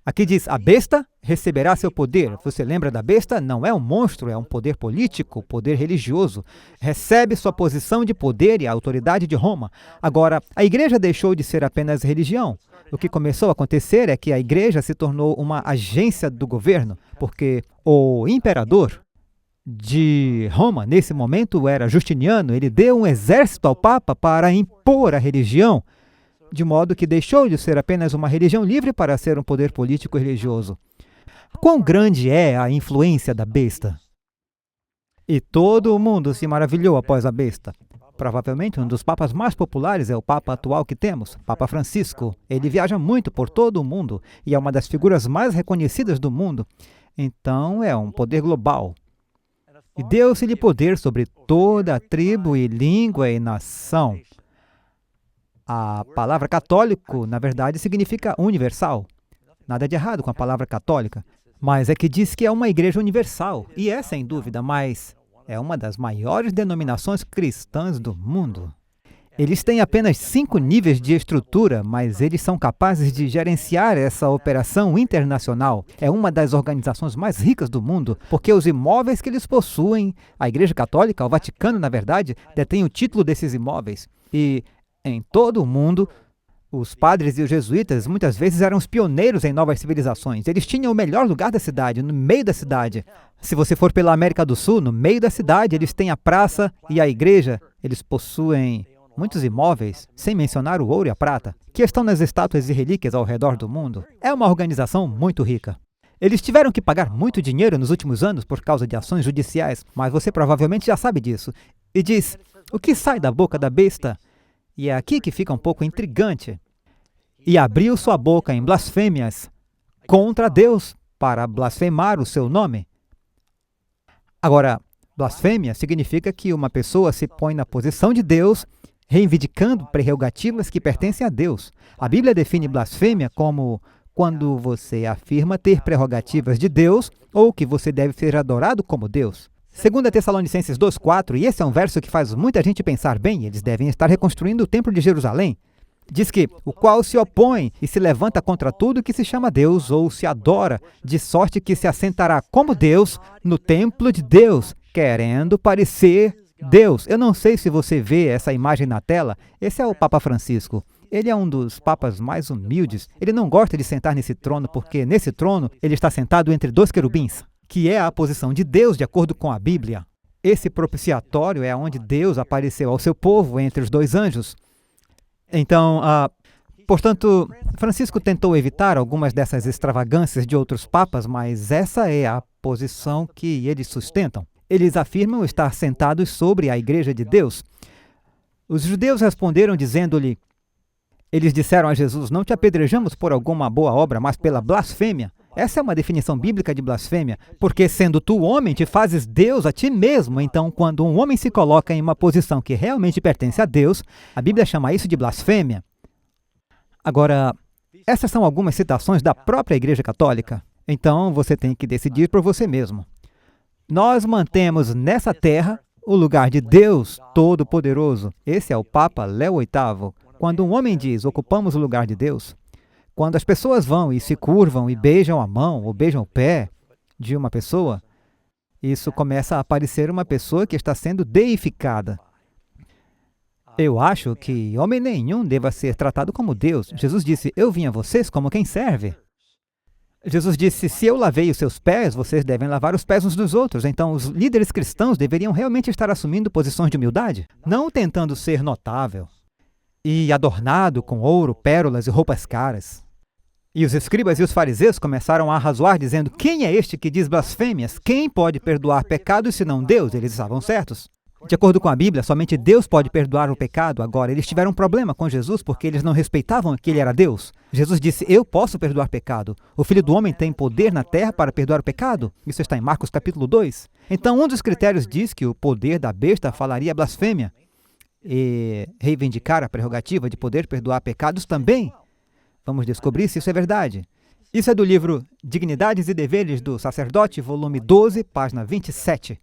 Aqui diz, a besta receberá seu poder. Você lembra da besta? Não é um monstro, é um poder político, poder religioso. Recebe sua posição de poder e a autoridade de Roma. Agora, a igreja deixou de ser apenas religião. O que começou a acontecer é que a igreja se tornou uma agência do governo, porque o imperador de Roma, nesse momento, era Justiniano. Ele deu um exército ao Papa para impor a religião, de modo que deixou de ser apenas uma religião livre para ser um poder político e religioso. Quão grande é a influência da besta? E todo o mundo se maravilhou após a besta. Provavelmente um dos papas mais populares é o papa atual que temos, Papa Francisco. Ele viaja muito por todo o mundo e é uma das figuras mais reconhecidas do mundo. Então é um poder global. E deu-se-lhe poder sobre toda a tribo e língua e nação. A palavra católico, na verdade, significa universal. Nada de errado com a palavra católica, mas é que diz que é uma igreja universal, e é sem dúvida, mas é uma das maiores denominações cristãs do mundo. Eles têm apenas 5 níveis de estrutura, mas eles são capazes de gerenciar essa operação internacional. É uma das organizações mais ricas do mundo, porque os imóveis que eles possuem, a Igreja Católica, o Vaticano, na verdade, detém o título desses imóveis. E em todo o mundo, os padres e os jesuítas muitas vezes eram os pioneiros em novas civilizações. Eles tinham o melhor lugar da cidade, no meio da cidade. Se você for pela América do Sul, no meio da cidade, eles têm a praça e a igreja. Eles possuem muitos imóveis, sem mencionar o ouro e a prata, que estão nas estátuas e relíquias ao redor do mundo. É uma organização muito rica. Eles tiveram que pagar muito dinheiro nos últimos anos por causa de ações judiciais, mas você provavelmente já sabe disso. E diz, O que sai da boca da besta? E é aqui que fica um pouco intrigante. E abriu sua boca em blasfêmias contra Deus, para blasfemar o seu nome. Agora, blasfêmia significa que uma pessoa se põe na posição de Deus, reivindicando prerrogativas que pertencem a Deus. A Bíblia define blasfêmia como quando você afirma ter prerrogativas de Deus ou que você deve ser adorado como Deus. 2 Tessalonicenses 2,4, e esse é um verso que faz muita gente pensar bem, eles devem estar reconstruindo o templo de Jerusalém. Diz que, o qual se opõe e se levanta contra tudo que se chama Deus ou se adora, de sorte que se assentará como Deus no templo de Deus, querendo parecer Deus. Eu não sei se você vê essa imagem na tela, esse é o Papa Francisco. Ele é um dos papas mais humildes. Ele não gosta de sentar nesse trono porque, nesse trono, ele está sentado entre dois querubins, que é a posição de Deus de acordo com a Bíblia. Esse propiciatório é onde Deus apareceu ao seu povo entre os dois anjos. Então, portanto, Francisco tentou evitar algumas dessas extravagâncias de outros papas, mas essa é a posição que eles sustentam. Eles afirmam estar sentados sobre a Igreja de Deus. Os judeus responderam dizendo-lhe, eles disseram a Jesus, não te apedrejamos por alguma boa obra, mas pela blasfêmia. Essa é uma definição bíblica de blasfêmia, porque sendo tu homem, te fazes Deus a ti mesmo. Então, quando um homem se coloca em uma posição que realmente pertence a Deus, a Bíblia chama isso de blasfêmia. Agora, essas são algumas citações da própria Igreja Católica. Então, você tem que decidir por você mesmo. Nós mantemos nessa terra o lugar de Deus Todo-Poderoso. Esse é o Papa Léo VIII. Quando um homem diz, ocupamos o lugar de Deus, quando as pessoas vão e se curvam e beijam a mão ou beijam o pé de uma pessoa, isso começa a parecer uma pessoa que está sendo deificada. Eu acho que homem nenhum deva ser tratado como Deus. Jesus disse, eu vim a vocês como quem serve. Jesus disse, se eu lavei os seus pés, vocês devem lavar os pés uns dos outros. Então, os líderes cristãos deveriam realmente estar assumindo posições de humildade, não tentando ser notável e adornado com ouro, pérolas e roupas caras. E os escribas e os fariseus começaram a arrazoar, dizendo, quem é este que diz blasfêmias? Quem pode perdoar pecados senão Deus? Eles estavam certos. De acordo com a Bíblia, somente Deus pode perdoar o pecado. Agora, eles tiveram um problema com Jesus porque eles não respeitavam que ele era Deus. Jesus disse, eu posso perdoar pecado. O Filho do Homem tem poder na terra para perdoar o pecado. Isso está em Marcos capítulo 2. Então, um dos critérios diz que o poder da besta falaria blasfêmia. E reivindicar a prerrogativa de poder perdoar pecados também. Vamos descobrir se isso é verdade. Isso é do livro Dignidades e Deveres do Sacerdote, volume 12, página 27.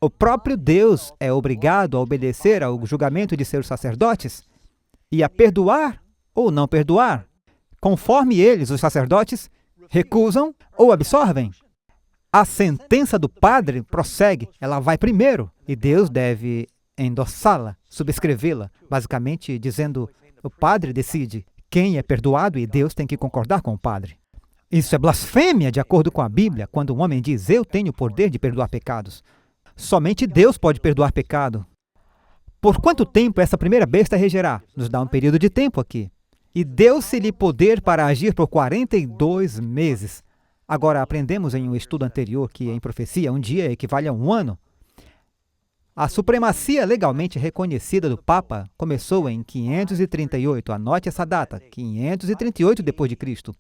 O próprio Deus é obrigado a obedecer ao julgamento de seus sacerdotes e a perdoar ou não perdoar, conforme eles, os sacerdotes, recusam ou absorvem. A sentença do padre prossegue, ela vai primeiro, e Deus deve endossá-la, subscrevê-la, basicamente dizendo, o padre decide quem é perdoado e Deus tem que concordar com o padre. Isso é blasfêmia de acordo com a Bíblia, quando um homem diz, eu tenho o poder de perdoar pecados. Somente Deus pode perdoar pecado. Por quanto tempo essa primeira besta regerá? Nos dá um período de tempo aqui. E deu-se-lhe poder para agir por 42 meses. Agora, aprendemos em um estudo anterior que em profecia um dia equivale a um ano. A supremacia legalmente reconhecida do Papa começou em 538, anote essa data, 538 d.C.,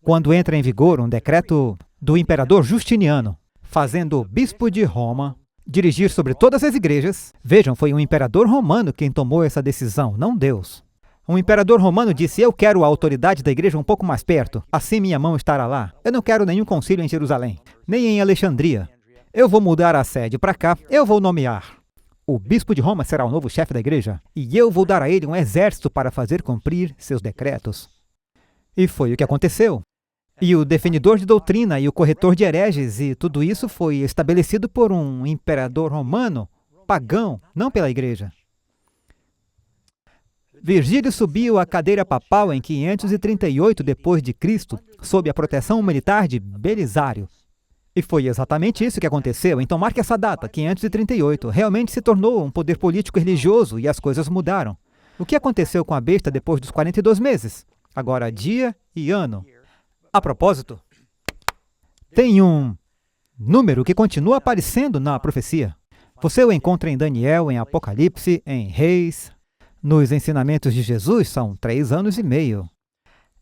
quando entra em vigor um decreto do imperador Justiniano, fazendo o bispo de Roma dirigir sobre todas as igrejas. Vejam, foi um imperador romano quem tomou essa decisão, não Deus. Um imperador romano disse, eu quero a autoridade da igreja um pouco mais perto, assim minha mão estará lá. Eu não quero nenhum concílio em Jerusalém, nem em Alexandria. Eu vou mudar a sede para cá, eu vou nomear. O bispo de Roma será o novo chefe da igreja, e eu vou dar a ele um exército para fazer cumprir seus decretos. E foi o que aconteceu. E o definidor de doutrina e o corretor de hereges, e tudo isso foi estabelecido por um imperador romano, pagão, não pela igreja. Virgílio subiu à cadeira papal em 538 d.C., sob a proteção militar de Belisário. E foi exatamente isso que aconteceu. Então marque essa data, 538. Realmente se tornou um poder político e religioso e as coisas mudaram. O que aconteceu com a besta depois dos 42 meses? Agora, dia e ano. A propósito, tem um número que continua aparecendo na profecia. Você o encontra em Daniel, em Apocalipse, em Reis. Nos ensinamentos de Jesus são 3 anos e meio.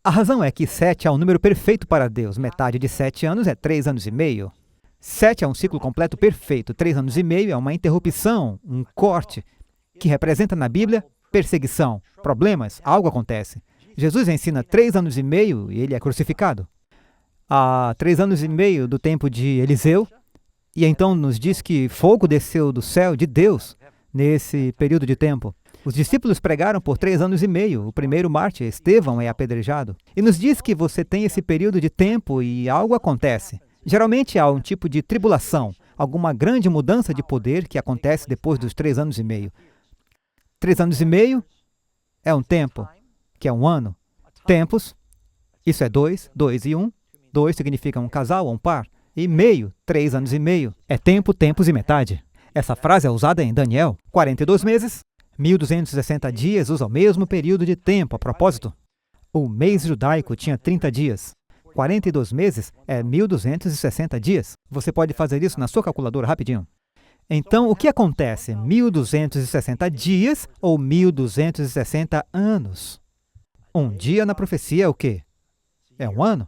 A razão é que 7 é um número perfeito para Deus. Metade de 7 anos é 3 anos e meio. 7 é um ciclo completo perfeito. 3 anos e meio é uma interrupção, um corte, que representa na Bíblia perseguição, problemas, algo acontece. Jesus ensina 3 anos e meio e ele é crucificado. Há 3 anos e meio do tempo de Eliseu, e então nos diz que fogo desceu do céu de Deus nesse período de tempo. Os discípulos pregaram por 3 anos e meio. O primeiro mártir, Estevão, é apedrejado. E nos diz que você tem esse período de tempo e algo acontece. Geralmente há um tipo de tribulação, alguma grande mudança de poder que acontece depois dos 3 anos e meio. 3 anos e meio é um tempo, que é um ano. Tempos, isso é 2, 2 e 1. 2 significa um casal ou um par. E meio, 3 anos e meio, é tempo, tempos e metade. Essa frase é usada em Daniel. 42 meses, 1.260 dias usa o mesmo período de tempo. A propósito, o mês judaico tinha 30 dias. 42 meses é 1.260 dias. Você pode fazer isso na sua calculadora rapidinho. Então, o que acontece? 1.260 dias ou 1.260 anos? Um dia na profecia é o quê? É um ano.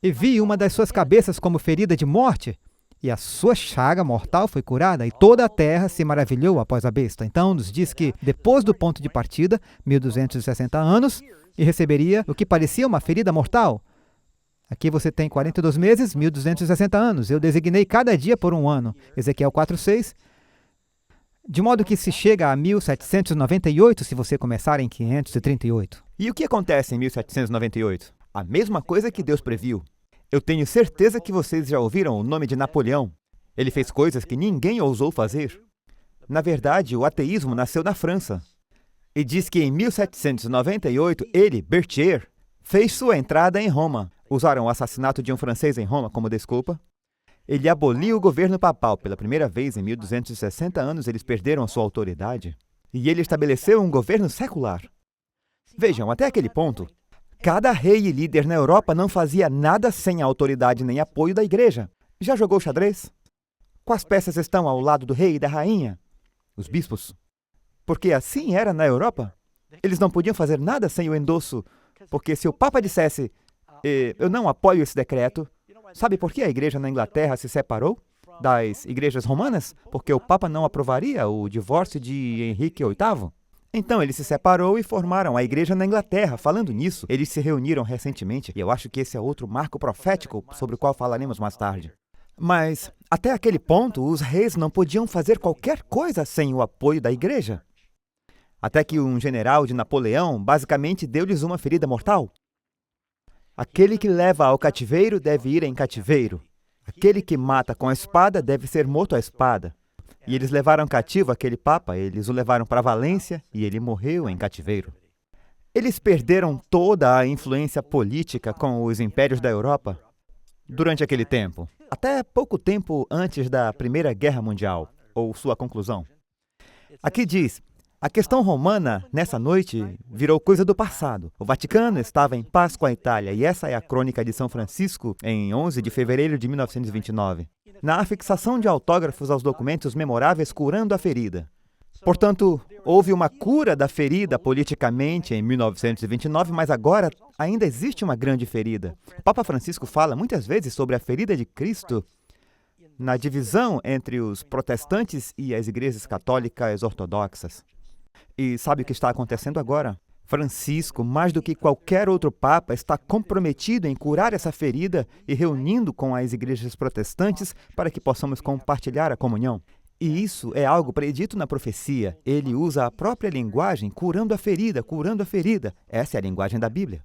E vi uma das suas cabeças como ferida de morte, e a sua chaga mortal foi curada, e toda a terra se maravilhou após a besta. Então, nos diz que, depois do ponto de partida, 1.260 anos, e receberia o que parecia uma ferida mortal. Aqui você tem 42 meses, 1.260 anos. Eu designei cada dia por um ano. Ezequiel 4:6. De modo que se chega a 1798 se você começar em 538. E o que acontece em 1798? A mesma coisa que Deus previu. Eu tenho certeza que vocês já ouviram o nome de Napoleão. Ele fez coisas que ninguém ousou fazer. Na verdade, o ateísmo nasceu na França. E diz que em 1798, ele, Berthier, fez sua entrada em Roma. Usaram o assassinato de um francês em Roma como desculpa. Ele aboliu o governo papal. Pela primeira vez em 1260 anos, eles perderam a sua autoridade. E ele estabeleceu um governo secular. Vejam, até aquele ponto, cada rei e líder na Europa não fazia nada sem a autoridade nem apoio da igreja. Já jogou xadrez? Quais peças estão ao lado do rei e da rainha? Os bispos. Porque assim era na Europa. Eles não podiam fazer nada sem o endosso, porque se o Papa dissesse, eu não apoio esse decreto, sabe por que a igreja na Inglaterra se separou das igrejas romanas? Porque o Papa não aprovaria o divórcio de Henrique VIII. Então ele se separou e formaram a igreja na Inglaterra. Falando nisso, eles se reuniram recentemente, e eu acho que esse é outro marco profético sobre o qual falaremos mais tarde. Mas, até aquele ponto, os reis não podiam fazer qualquer coisa sem o apoio da igreja. Até que um general de Napoleão basicamente deu-lhes uma ferida mortal. Aquele que leva ao cativeiro deve ir em cativeiro. Aquele que mata com a espada deve ser morto à espada. E eles levaram cativo aquele papa, eles o levaram para Valência e ele morreu em cativeiro. Eles perderam toda a influência política com os impérios da Europa durante aquele tempo, até pouco tempo antes da Primeira Guerra Mundial, ou sua conclusão. Aqui diz, a questão romana, nessa noite, virou coisa do passado. O Vaticano estava em paz com a Itália, e essa é a crônica de São Francisco, em 11 de fevereiro de 1929. Na afixação de autógrafos aos documentos memoráveis curando a ferida. Portanto, houve uma cura da ferida politicamente em 1929, mas agora ainda existe uma grande ferida. O Papa Francisco fala muitas vezes sobre a ferida de Cristo na divisão entre os protestantes e as igrejas católicas ortodoxas. E sabe o que está acontecendo agora? Francisco, mais do que qualquer outro papa, está comprometido em curar essa ferida e reunindo com as igrejas protestantes para que possamos compartilhar a comunhão. E isso é algo predito na profecia. Ele usa a própria linguagem, curando a ferida, curando a ferida. Essa é a linguagem da Bíblia.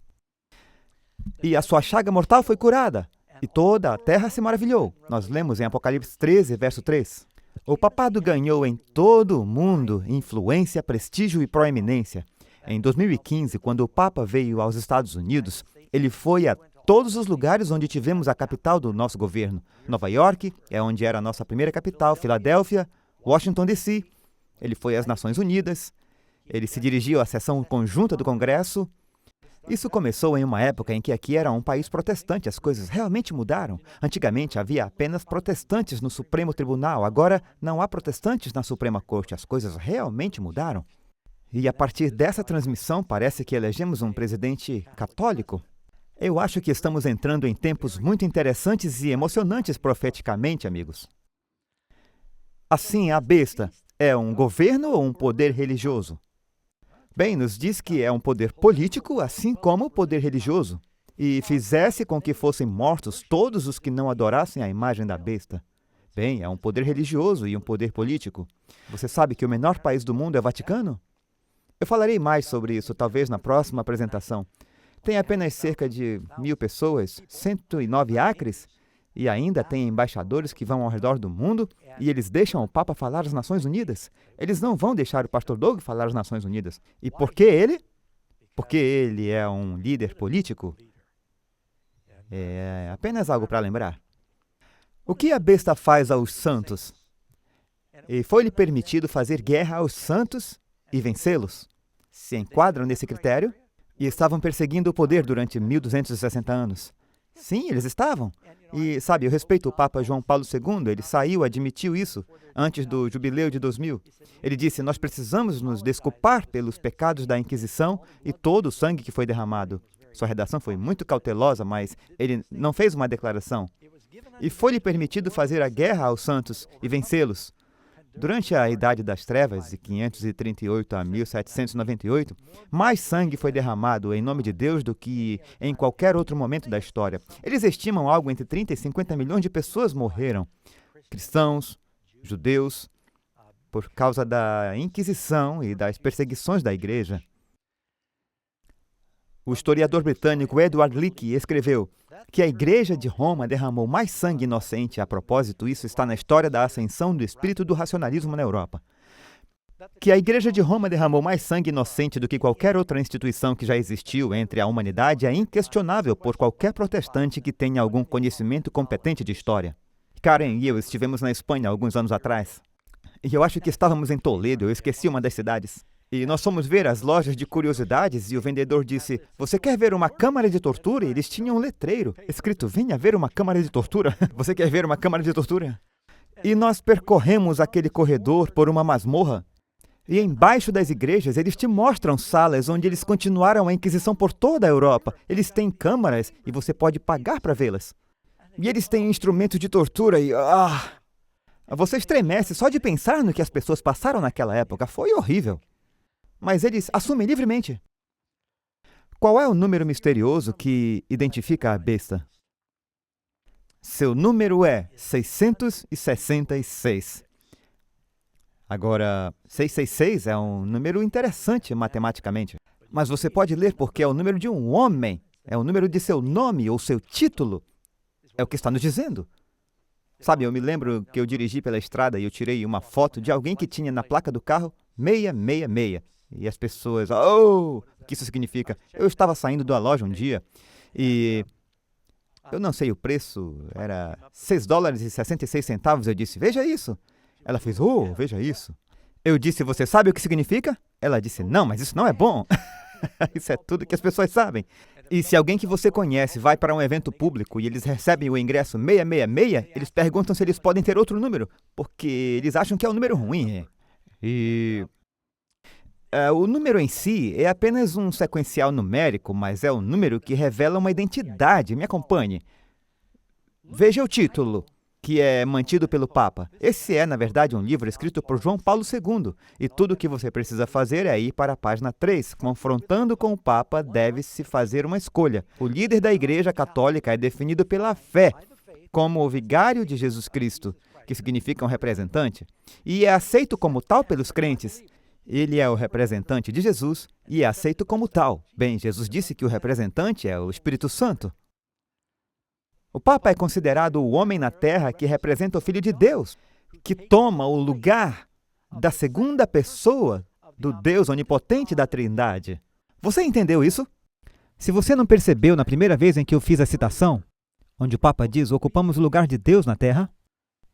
E a sua chaga mortal foi curada, e toda a terra se maravilhou. Nós lemos em Apocalipse 13, verso 3. O papado ganhou em todo o mundo influência, prestígio e proeminência. Em 2015, quando o Papa veio aos Estados Unidos, ele foi a todos os lugares onde tivemos a capital do nosso governo. Nova York é onde era a nossa primeira capital, Filadélfia, Washington, D.C. Ele foi às Nações Unidas, ele se dirigiu à sessão conjunta do Congresso, Isso começou em uma época em que aqui era um país protestante. As coisas realmente mudaram. Antigamente havia apenas protestantes no Supremo Tribunal. Agora não há protestantes na Suprema Corte. As coisas realmente mudaram. E a partir dessa transmissão, parece que elegemos um presidente católico. Eu acho que estamos entrando em tempos muito interessantes e emocionantes profeticamente, amigos. Assim, a besta é um governo ou um poder religioso? Bem, nos diz que é um poder político, assim como o poder religioso, e fizesse com que fossem mortos todos os que não adorassem a imagem da besta. Bem, é um poder religioso e um poder político. Você sabe que o menor país do mundo é o Vaticano? Eu falarei mais sobre isso, talvez na próxima apresentação. Tem apenas cerca de 1.000 pessoas, 109 acres, e ainda tem embaixadores que vão ao redor do mundo e eles deixam o Papa falar às Nações Unidas. Eles não vão deixar o Pastor Doug falar às Nações Unidas. E por que ele? Porque ele é um líder político? É apenas algo para lembrar. O que a besta faz aos santos? E foi-lhe permitido fazer guerra aos santos e vencê-los? Se enquadram nesse critério? E estavam perseguindo o poder durante 1260 anos. Sim, eles estavam. E, sabe, eu respeito o Papa João Paulo II, ele saiu, admitiu isso, antes do jubileu de 2000. Ele disse, nós precisamos nos desculpar pelos pecados da Inquisição e todo o sangue que foi derramado. Sua redação foi muito cautelosa, mas ele não fez uma declaração. E foi-lhe permitido fazer a guerra aos santos e vencê-los. Durante a Idade das Trevas, de 538 a 1798, mais sangue foi derramado em nome de Deus do que em qualquer outro momento da história. Eles estimam algo entre 30 e 50 milhões de pessoas morreram, cristãos, judeus, por causa da Inquisição e das perseguições da Igreja. O historiador britânico Edward Leake escreveu que a Igreja de Roma derramou mais sangue inocente. A propósito, isso está na história da ascensão do espírito do racionalismo na Europa. Que a Igreja de Roma derramou mais sangue inocente do que qualquer outra instituição que já existiu entre a humanidade é inquestionável por qualquer protestante que tenha algum conhecimento competente de história. Karen e eu estivemos na Espanha alguns anos atrás. E eu acho que estávamos em Toledo, eu esqueci uma das cidades. E nós fomos ver as lojas de curiosidades e o vendedor disse, você quer ver uma câmara de tortura? E eles tinham um letreiro escrito, venha ver uma câmara de tortura. Você quer ver uma câmara de tortura? E nós percorremos aquele corredor por uma masmorra. E embaixo das igrejas eles te mostram salas onde eles continuaram a Inquisição por toda a Europa. Eles têm câmaras e você pode pagar para vê-las. E eles têm instrumentos de tortura e... você estremece só de pensar no que as pessoas passaram naquela época. Foi horrível. Mas eles assumem livremente. Qual é o número misterioso que identifica a besta? Seu número é 666. Agora, 666 é um número interessante matematicamente. Mas você pode ler porque é o número de um homem. É o número de seu nome ou seu título. É o que está nos dizendo. Sabe, eu me lembro que eu dirigi pela estrada e eu tirei uma foto de alguém que tinha na placa do carro 666. E as pessoas, o que isso significa? Eu estava saindo da loja um dia e eu não sei o preço, era $6,66. Eu disse, veja isso. Ela fez, veja isso. Eu disse, você sabe o que significa? Ela disse, não, mas isso não é bom. Isso é tudo que as pessoas sabem. E se alguém que você conhece vai para um evento público e eles recebem o ingresso 666, eles perguntam se eles podem ter outro número, porque eles acham que é um número ruim. O número em si é apenas um sequencial numérico, mas é um número que revela uma identidade. Me acompanhe. Veja o título, que é mantido pelo Papa. Esse é, na verdade, um livro escrito por João Paulo II. E tudo o que você precisa fazer é ir para a página 3. Confrontando com o Papa, deve-se fazer uma escolha. O líder da Igreja Católica é definido pela fé, como o vigário de Jesus Cristo, que significa um representante, e é aceito como tal pelos crentes. Ele é o representante de Jesus e é aceito como tal. Bem, Jesus disse que o representante é o Espírito Santo. O Papa é considerado o homem na terra que representa o Filho de Deus, que toma o lugar da segunda pessoa do Deus onipotente da Trindade. Você entendeu isso? Se você não percebeu na primeira vez em que eu fiz a citação, onde o Papa diz, ocupamos o lugar de Deus na terra,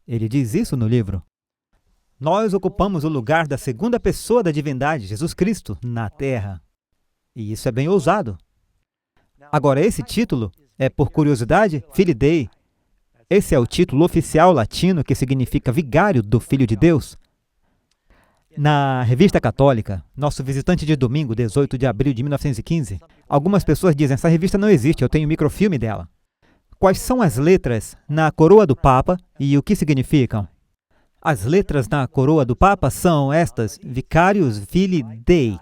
ele diz isso no livro. Nós ocupamos o lugar da segunda pessoa da divindade, Jesus Cristo, na terra. E isso é bem ousado. Agora, esse título é, por curiosidade, Filii Dei. Esse é o título oficial latino que significa vigário do Filho de Deus. Na Revista Católica, nosso visitante de domingo, 18 de abril de 1915, algumas pessoas dizem, essa revista não existe, eu tenho um microfilme dela. Quais são as letras na coroa do Papa e o que significam? As letras na coroa do Papa são estas, Vicarius Filii Dei,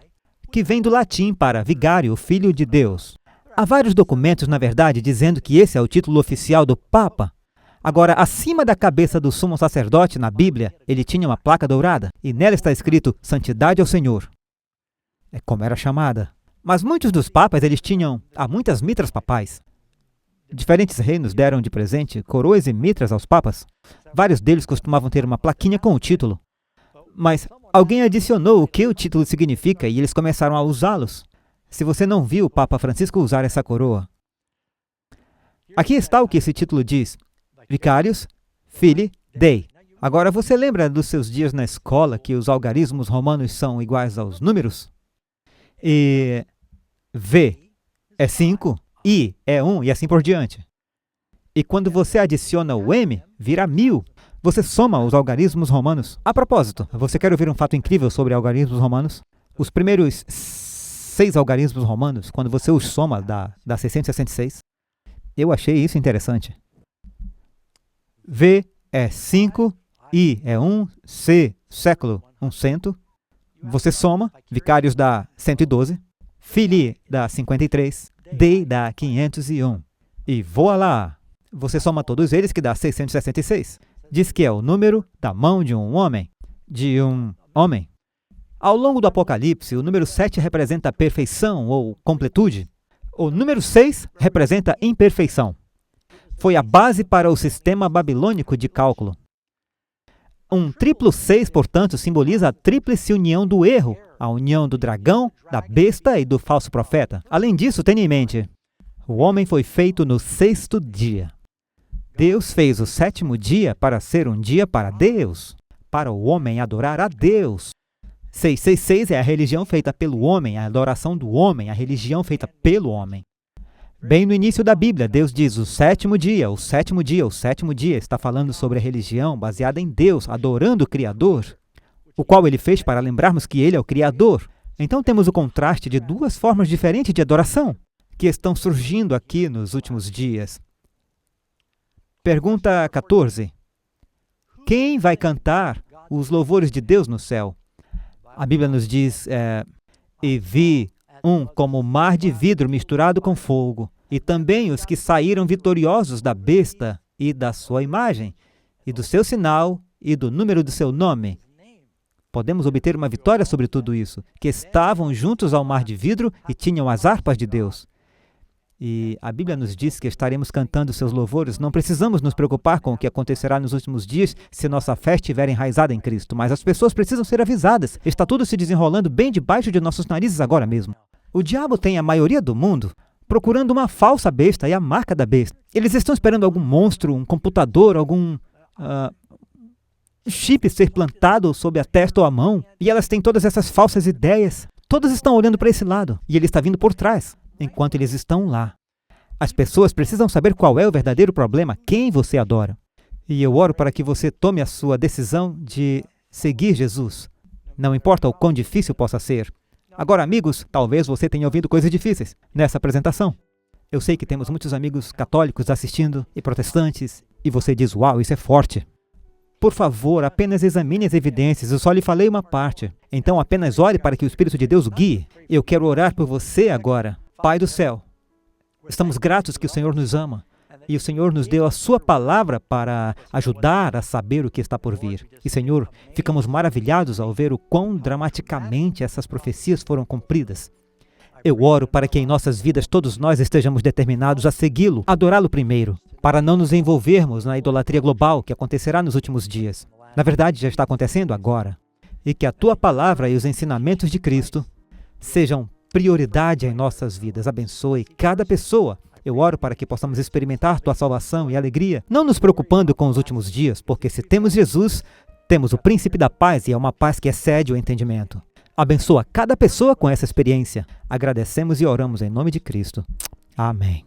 que vem do latim para vigário, filho de Deus. Há vários documentos, na verdade, dizendo que esse é o título oficial do Papa. Agora, acima da cabeça do sumo sacerdote, na Bíblia, ele tinha uma placa dourada, e nela está escrito, Santidade ao Senhor. É como era chamada. Mas muitos dos papas, eles tinham muitas mitras papais. Diferentes reinos deram de presente coroas e mitras aos papas. Vários deles costumavam ter uma plaquinha com o título. Mas alguém adicionou o que o título significa e eles começaram a usá-los. Se você não viu o Papa Francisco usar essa coroa. Aqui está o que esse título diz. Vicarius Filii Dei. Agora, você lembra dos seus dias na escola que os algarismos romanos são iguais aos números? E V é 5, I é 1 e assim por diante. E quando você adiciona o M, vira 1000. Você soma os algarismos romanos. A propósito, você quer ouvir um fato incrível sobre algarismos romanos? Os primeiros 6 algarismos romanos, quando você os soma, dá 666. Eu achei isso interessante. V é 5, I é 1, C, século, 100. Você soma, Vicarius dá 112, Filii dá 53, Dei dá 501. E voa lá! Você soma todos eles que dá 666. Diz que é o número da mão de um homem. Ao longo do Apocalipse, o número 7 representa perfeição ou completude. O número 6 representa imperfeição. Foi a base para o sistema babilônico de cálculo. Um triplo 6, portanto, simboliza a tríplice união do erro, a união do dragão, da besta e do falso profeta. Além disso, tenha em mente, o homem foi feito no 6º dia. Deus fez o 7º dia para ser um dia para Deus, para o homem adorar a Deus. 666 é a religião feita pelo homem, a adoração do homem, a religião feita pelo homem. Bem no início da Bíblia, Deus diz o 7º dia, o 7º dia, o 7º dia. Está falando sobre a religião baseada em Deus, adorando o Criador, o qual Ele fez para lembrarmos que Ele é o Criador. Então temos o contraste de duas formas diferentes de adoração que estão surgindo aqui nos últimos dias. Pergunta 14. Quem vai cantar os louvores de Deus no céu? A Bíblia nos diz, e vi como mar de vidro misturado com fogo, e também os que saíram vitoriosos da besta e da sua imagem, e do seu sinal e do número do seu nome. Podemos obter uma vitória sobre tudo isso, que estavam juntos ao mar de vidro e tinham as harpas de Deus. E a Bíblia nos diz que estaremos cantando seus louvores. Não precisamos nos preocupar com o que acontecerá nos últimos dias se nossa fé estiver enraizada em Cristo, mas as pessoas precisam ser avisadas. Está tudo se desenrolando bem debaixo de nossos narizes agora mesmo. O diabo tem a maioria do mundo procurando uma falsa besta e a marca da besta. Eles estão esperando algum monstro, um computador, algum chip ser plantado sob a testa ou a mão. E elas têm todas essas falsas ideias. Todas estão olhando para esse lado. E ele está vindo por trás, enquanto eles estão lá. As pessoas precisam saber qual é o verdadeiro problema, quem você adora. E eu oro para que você tome a sua decisão de seguir Jesus. Não importa o quão difícil possa ser. Agora, amigos, talvez você tenha ouvido coisas difíceis nessa apresentação. Eu sei que temos muitos amigos católicos assistindo e protestantes, e você diz, uau, isso é forte. Por favor, apenas examine as evidências, eu só lhe falei uma parte. Então apenas ore para que o Espírito de Deus o guie. Eu quero orar por você agora. Pai do céu, estamos gratos que o Senhor nos ama. E o Senhor nos deu a sua palavra para ajudar a saber o que está por vir. E, Senhor, ficamos maravilhados ao ver o quão dramaticamente essas profecias foram cumpridas. Eu oro para que em nossas vidas todos nós estejamos determinados a segui-lo, adorá-lo primeiro, para não nos envolvermos na idolatria global que acontecerá nos últimos dias. Na verdade, já está acontecendo agora. E que a tua palavra e os ensinamentos de Cristo sejam prioridade em nossas vidas. Abençoe cada pessoa. Eu oro para que possamos experimentar tua salvação e alegria, não nos preocupando com os últimos dias, porque se temos Jesus, temos o príncipe da paz e é uma paz que excede o entendimento. Abençoa cada pessoa com essa experiência. Agradecemos e oramos em nome de Cristo. Amém.